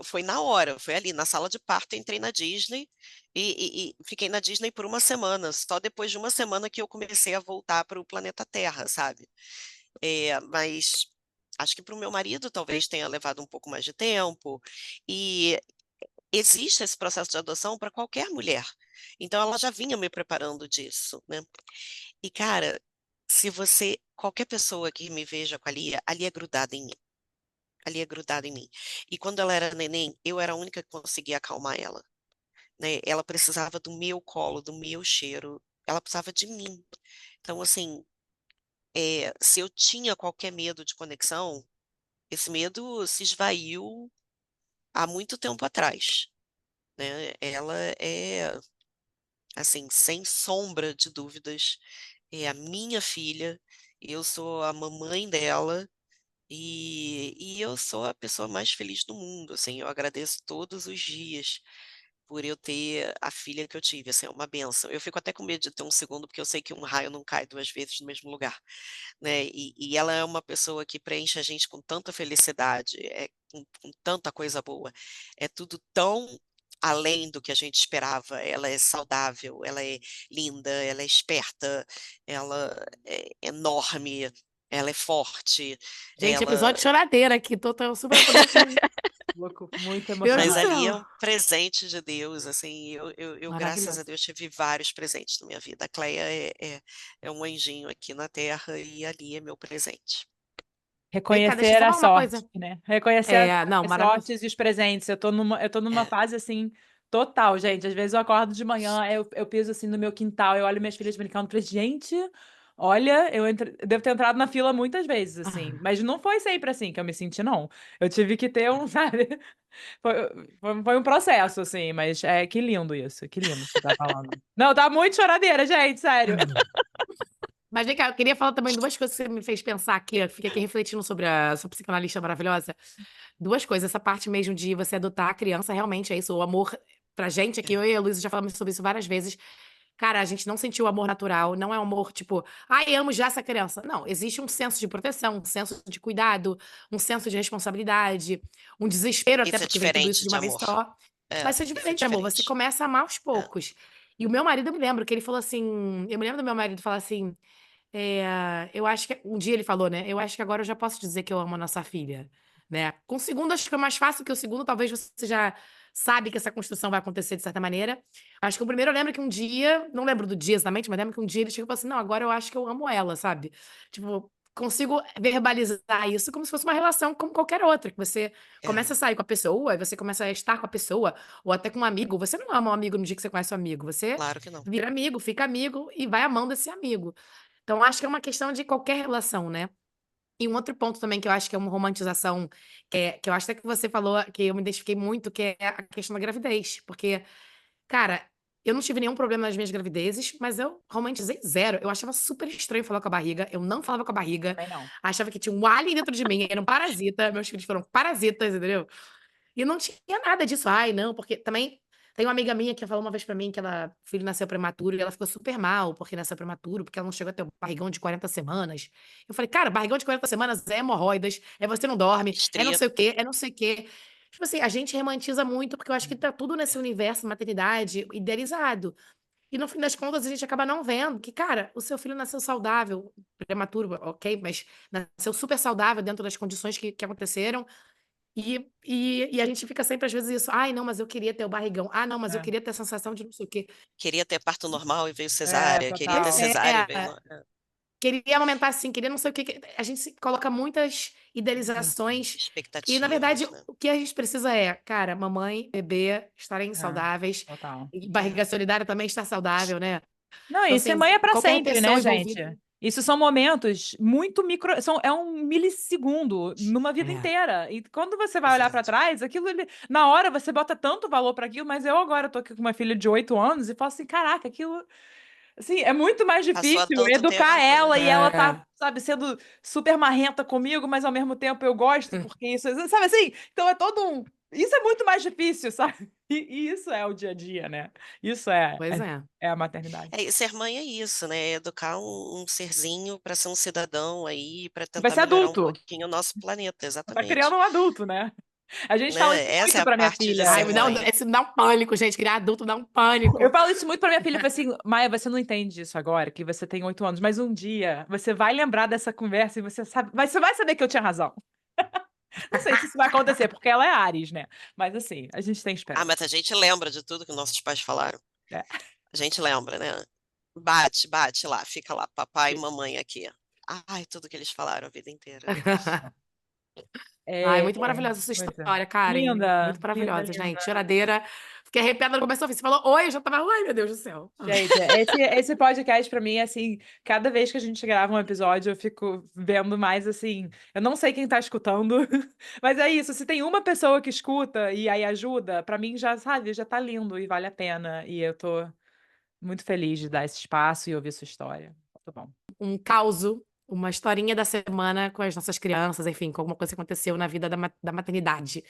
foi na hora, foi ali, na sala de parto, entrei na Disney e fiquei na Disney por uma semana, só depois de uma semana que eu comecei a voltar para o planeta Terra, sabe? Mas acho que para o meu marido talvez tenha levado um pouco mais de tempo, e existe esse processo de adoção para qualquer mulher. Então ela já vinha me preparando disso, né? E cara, se você, qualquer pessoa que me veja com a Lia é grudada em mim. Ali é grudada em mim. E quando ela era neném, eu era a única que conseguia acalmar ela, né? Ela precisava do meu colo, do meu cheiro, ela precisava de mim. Então, assim, se eu tinha qualquer medo de conexão, esse medo se esvaiu há muito tempo atrás, né? Ela é, assim, sem sombra de dúvidas, é a minha filha, eu sou a mamãe dela. E eu sou a pessoa mais feliz do mundo, assim, eu agradeço todos os dias por eu ter a filha que eu tive, assim, é uma bênção. Eu fico até com medo de ter um segundo, porque eu sei que um raio não cai duas vezes no mesmo lugar, né? E ela é uma pessoa que preenche a gente com tanta felicidade, com tanta coisa boa. É tudo tão além do que a gente esperava. Ela é saudável, ela é linda, ela é esperta, ela é enorme, ela é forte, Gente, ela episódio de choradeira aqui. Tô super emotiva. Louco, muito Deus do Mas emocionante. ali é céu. um presente de Deus, assim, graças a Maravilhoso. Deus, tive vários presentes na minha vida. A Cleia é um anjinho aqui na Terra e ali é meu presente. Vem cá, deixa eu Reconhecer só a falar uma coisa. sorte, né? Reconhecer Não, as maravilhoso. sortes e os presentes. Eu tô numa É, fase assim, total, gente. Às vezes eu acordo de manhã, eu piso assim no meu quintal, eu olho minhas filhas brincando, falei, gente, olha, eu devo ter entrado na fila muitas vezes, assim. Mas não foi sempre assim que eu me senti, não. Eu tive que ter um, sabe? Foi, foi um processo, assim, mas que lindo isso, que lindo que você tá falando. Não, tá muito choradeira, gente, sério. Mas vem cá, eu queria falar também duas coisas que você me fez pensar aqui. Eu fiquei aqui refletindo sobre a sua psicanalista maravilhosa. Duas coisas, essa parte mesmo de você adotar a criança, realmente é isso. O amor pra gente aqui, é, eu e a Luísa já falamos sobre isso várias vezes. Cara, a gente não sentiu amor natural, não é um amor tipo, ai, amo já essa criança. Não, existe um senso de proteção, um senso de cuidado, um senso de responsabilidade, um desespero até, Isso é porque vem tudo isso diferente de de uma vez amor. só. É, Mas isso é isso é diferente, amor. Você diferente. começa a amar aos É. poucos. E o meu marido, eu me lembro que ele falou assim. Eu me lembro do meu marido falar assim. Eu acho que. Um dia ele falou, né? Eu acho que agora eu já posso dizer que eu amo a nossa filha. Né? Com o segundo, acho que é mais fácil, que o segundo, talvez você já sabe que essa construção vai acontecer de certa maneira. Acho que o primeiro eu lembro que um dia, não lembro do dia exatamente, mas lembro que um dia ele chegou e falou assim: não, agora eu acho que eu amo ela, sabe? Tipo, consigo verbalizar isso como se fosse uma relação como qualquer outra, que você É, começa a sair com a pessoa, aí você começa a estar com a pessoa, ou até com um amigo. Você não ama um amigo no dia que você conhece o amigo, você claro que não. vira amigo, fica amigo e vai amando esse amigo. Então, acho que é uma questão de qualquer relação, né? E um outro ponto também que eu acho que é uma romantização, que eu acho até que você falou, que eu me identifiquei muito, que é a questão da gravidez. Porque, cara, eu não tive nenhum problema nas minhas gravidezes, mas eu romantizei zero. Eu achava super estranho falar com a barriga, eu não falava com a barriga, Também não. achava que tinha um alien dentro de mim, era um parasita, meus filhos foram parasitas, entendeu? E não tinha nada disso. Ai, não, porque também tem uma amiga minha que falou uma vez pra mim que ela o filho nasceu prematuro e ela ficou super mal porque nasceu prematuro, porque ela não chegou a ter um barrigão de 40 semanas. Eu falei: "Cara, barrigão de 40 semanas é hemorroidas, é você não dorme, é não Estria. sei o quê, é não sei o quê". Tipo assim, a gente romantiza muito, porque eu acho que tá tudo nesse universo maternidade idealizado. E no fim das contas a gente acaba não vendo que, cara, o seu filho nasceu saudável, prematuro, ok, mas nasceu super saudável dentro das condições que aconteceram. E a gente fica sempre às vezes isso: "Ai, não, mas eu queria ter o barrigão. Ah, não, mas eu É, queria ter a sensação de não sei o quê". Queria ter parto normal e veio é, cesárea. Queria ter Pois total. cesárea e é, veio. queria amamentar assim, queria não sei o quê, a gente se coloca muitas Muito. idealizações e, na verdade, Expectativas, né? o que a gente precisa é, cara, mamãe, bebê estarem É, saudáveis, total. e É. barriga solidária também estar saudável, né. Não, Então, e ser assim, mãe é pra qualquer sempre, né, pessoa gente? envolvida. Isso são momentos muito micro, é um milissegundo numa vida É, inteira. E quando você vai olhar pra Exato. trás, aquilo ali, na hora você bota tanto valor pra aquilo, mas eu agora tô aqui com uma filha de 8 anos e falo assim: "Caraca, aquilo, assim, é muito mais Passou há difícil tanto educar tempo, né? ela e ela tá, é, sabe, sendo super marrenta comigo, mas ao mesmo tempo eu gosto, porque isso, sabe assim? Então é todo um, isso é muito mais difícil, sabe? E isso é o dia a dia, né? Isso pois é. é a maternidade. É, e ser mãe é isso, né? É educar um serzinho para ser um cidadão aí, para Vai tentar ser melhorar um adulto. pouquinho o nosso planeta, Tá criando exatamente. um adulto, né? A gente fala isso Né? Essa muito é a pra minha parte de filha. Ai, ser mãe. isso me dá um pânico, gente, criar adulto dá um Eu pânico. falo isso muito pra minha filha, eu falo assim: "Maia, você não entende isso agora, que você tem 8 anos, mas um dia você vai lembrar dessa conversa e você sabe, mas você vai saber que eu tinha razão". Não sei se isso vai acontecer, porque ela é Áries, né, mas assim, a gente tem Ah, esperança. mas a gente lembra de tudo que nossos pais falaram. É. A gente lembra, né? Bate, bate lá, fica lá, papai e mamãe aqui. Ai, tudo que eles falaram a vida inteira. Ai, É, muito maravilhosa essa pois é. história, Karen. Linda, Muito linda, maravilhosa, gente. linda. Choradeira. Fiquei arrepiada no começo ao fim. Você falou oi, eu já estava, ai, meu Deus do céu. Gente, esse podcast pra mim é assim, cada vez que a gente grava um episódio, eu fico vendo mais assim, eu não sei quem tá escutando, mas é isso, se tem uma pessoa que escuta e aí ajuda, pra mim já, sabe, já tá lindo e vale a pena, e eu tô muito feliz de dar esse espaço e ouvir sua história. Muito bom. Um causo, uma historinha da semana com as nossas crianças, enfim, com alguma coisa que aconteceu na vida da maternidade.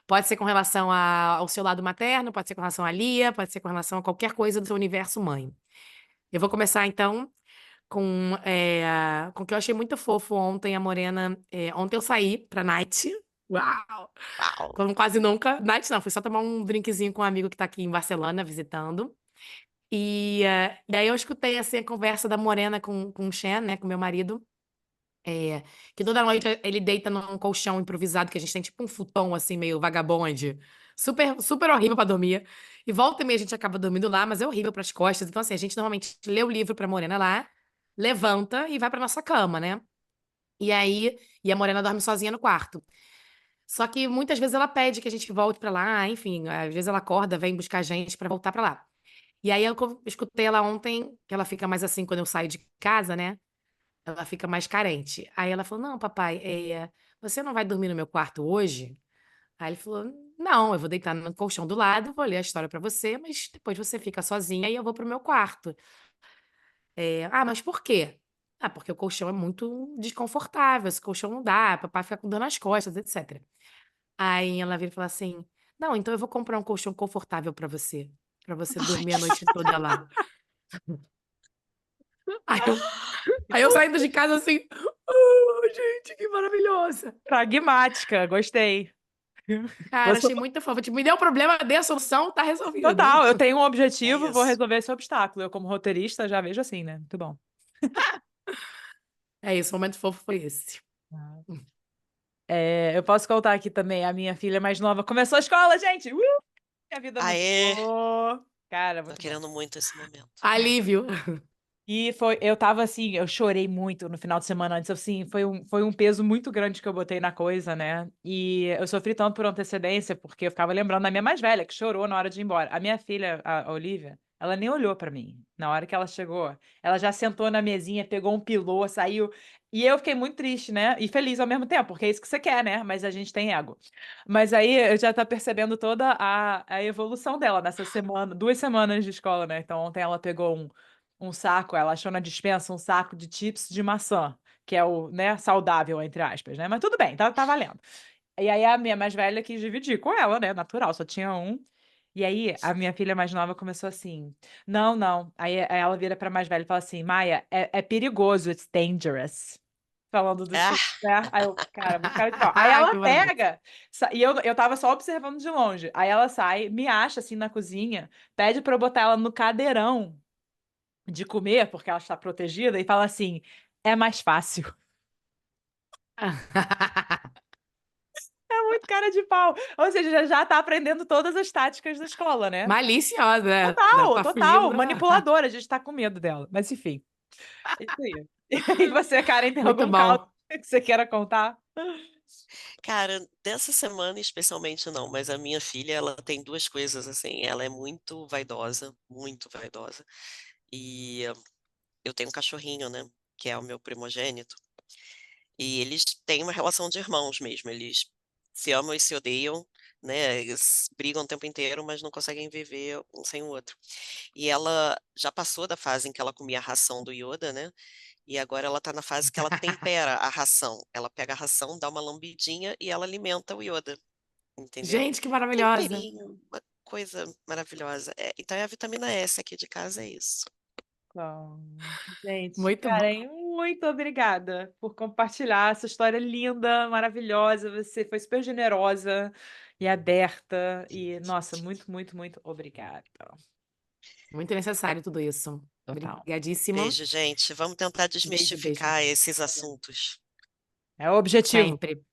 Pode ser com relação ao seu lado materno, pode ser com relação à Lia, pode ser com relação a qualquer coisa do seu universo mãe. Eu vou começar, então, com o que eu achei muito fofo ontem, a Morena. Ontem eu saí pra night. Uau! Uau! Como quase nunca. Night não, fui só tomar um drinkzinho com um amigo que tá aqui em Barcelona visitando. E aí eu escutei assim, a conversa da Morena com o Shen, né, com meu marido. Que toda noite ele deita num colchão improvisado, que a gente tem tipo um futon assim, meio vagabonde. Super, super horrível pra dormir. E volta e meia a gente acaba dormindo lá, mas é horrível pras costas. Então, assim, a gente normalmente lê o livro pra Morena lá, levanta e vai pra nossa cama, né? E a Morena dorme sozinha no quarto. Só que muitas vezes ela pede que a gente volte pra lá, enfim, às vezes ela acorda, vem buscar a gente pra voltar pra lá. E aí eu escutei ela ontem, que ela fica mais assim quando eu saio de casa, né? Ela fica mais carente. Aí ela falou: "Não, papai, você não vai dormir no meu quarto hoje?" Aí ele falou: "Não, eu vou deitar no colchão do lado, vou ler a história pra você, mas depois você fica sozinha e eu vou pro meu quarto". "Ah, mas por quê?" "Ah, porque o colchão é muito desconfortável, esse colchão não dá, papai fica com dor nas costas, etc". Aí ela vira e fala assim: "Não, então eu vou comprar um colchão confortável pra você dormir a noite toda lá". Aí eu, aí eu saindo de casa assim, oh, gente, que maravilhosa. Pragmática, gostei. Cara, Você achei muito fofo. Tipo, me deu problema, dei a solução, tá resolvido. total, eu tenho um É objetivo, vou isso. resolver esse obstáculo. Eu, como roteirista, já vejo assim, né? Muito bom. É isso, o momento fofo foi esse. Eu posso contar aqui também, a minha filha mais nova começou a escola, gente! Minha vida Aê, mudou. Cara, tô muito bom. querendo muito esse momento. Alívio. E eu tava assim, eu chorei muito no final de semana antes, assim, foi um peso muito grande que eu botei na coisa, né? E eu sofri tanto por antecedência, porque eu ficava lembrando da minha mais velha, que chorou na hora de ir embora. A minha filha, a Olivia, ela nem olhou pra mim. Na hora que ela chegou, ela já sentou na mesinha, pegou um pilô, saiu. E eu fiquei muito triste, né? E feliz ao mesmo tempo, porque é isso que você quer, né? Mas a gente tem ego. Mas aí eu já tá percebendo toda a evolução dela nessa semana, 2 semanas de escola, né? Então ontem ela pegou um saco, ela achou na despensa um saco de chips de maçã, que é o, né, saudável, entre aspas, né? Mas tudo bem, tá valendo. E aí a minha mais velha quis dividir com ela, né? Natural, só tinha um. E aí a minha filha mais nova começou assim: não, não. Aí ela vira pra mais velha e fala assim: Maia, é perigoso, it's dangerous. Falando do Ah, chip, né? Aí eu, cara, muito cara de pau. Aí ela Que maravilha. pega, e eu tava só observando de longe. Aí ela sai, me acha assim na cozinha, pede pra eu botar ela no cadeirão de comer, porque ela está protegida, e fala assim: é mais fácil. É muito cara de pau. Ou seja, já tá aprendendo todas as táticas da escola, né? Maliciosa, né? Não Total, tá fugindo total. da... Manipuladora, a gente tá com medo dela. Mas enfim, é isso aí. E você, Karen, tem Muito algum caso bom. que você queira contar? cara, dessa semana especialmente não, mas a minha filha, ela tem duas coisas assim, ela é muito vaidosa. E eu tenho um cachorrinho, né, que é o meu primogênito, e eles têm uma relação de irmãos mesmo, eles se amam e se odeiam, né, eles brigam o tempo inteiro, mas não conseguem viver um sem o outro. E ela já passou da fase em que ela comia a ração do Yoda, né? E agora ela tá na fase que ela tempera a ração. Ela pega a ração, dá uma lambidinha e ela alimenta o Yoda, entendeu? Gente, que maravilhosa. Temperinho, uma coisa maravilhosa. Então é a vitamina S aqui de casa, é isso. Bom, gente, Muito bom. Karen, muito obrigada por compartilhar essa história linda, maravilhosa. Você foi super generosa e aberta. E, nossa, muito, muito, muito obrigada. Muito necessário tudo isso. Total. Obrigadíssima. Beijo, gente. Vamos tentar Beijo, beijo. desmistificar esses assuntos. É o objetivo. Sempre.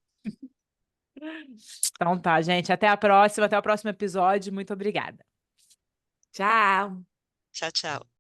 Então tá, gente. Até a próxima, até o próximo episódio. Muito obrigada. Tchau. Tchau, tchau.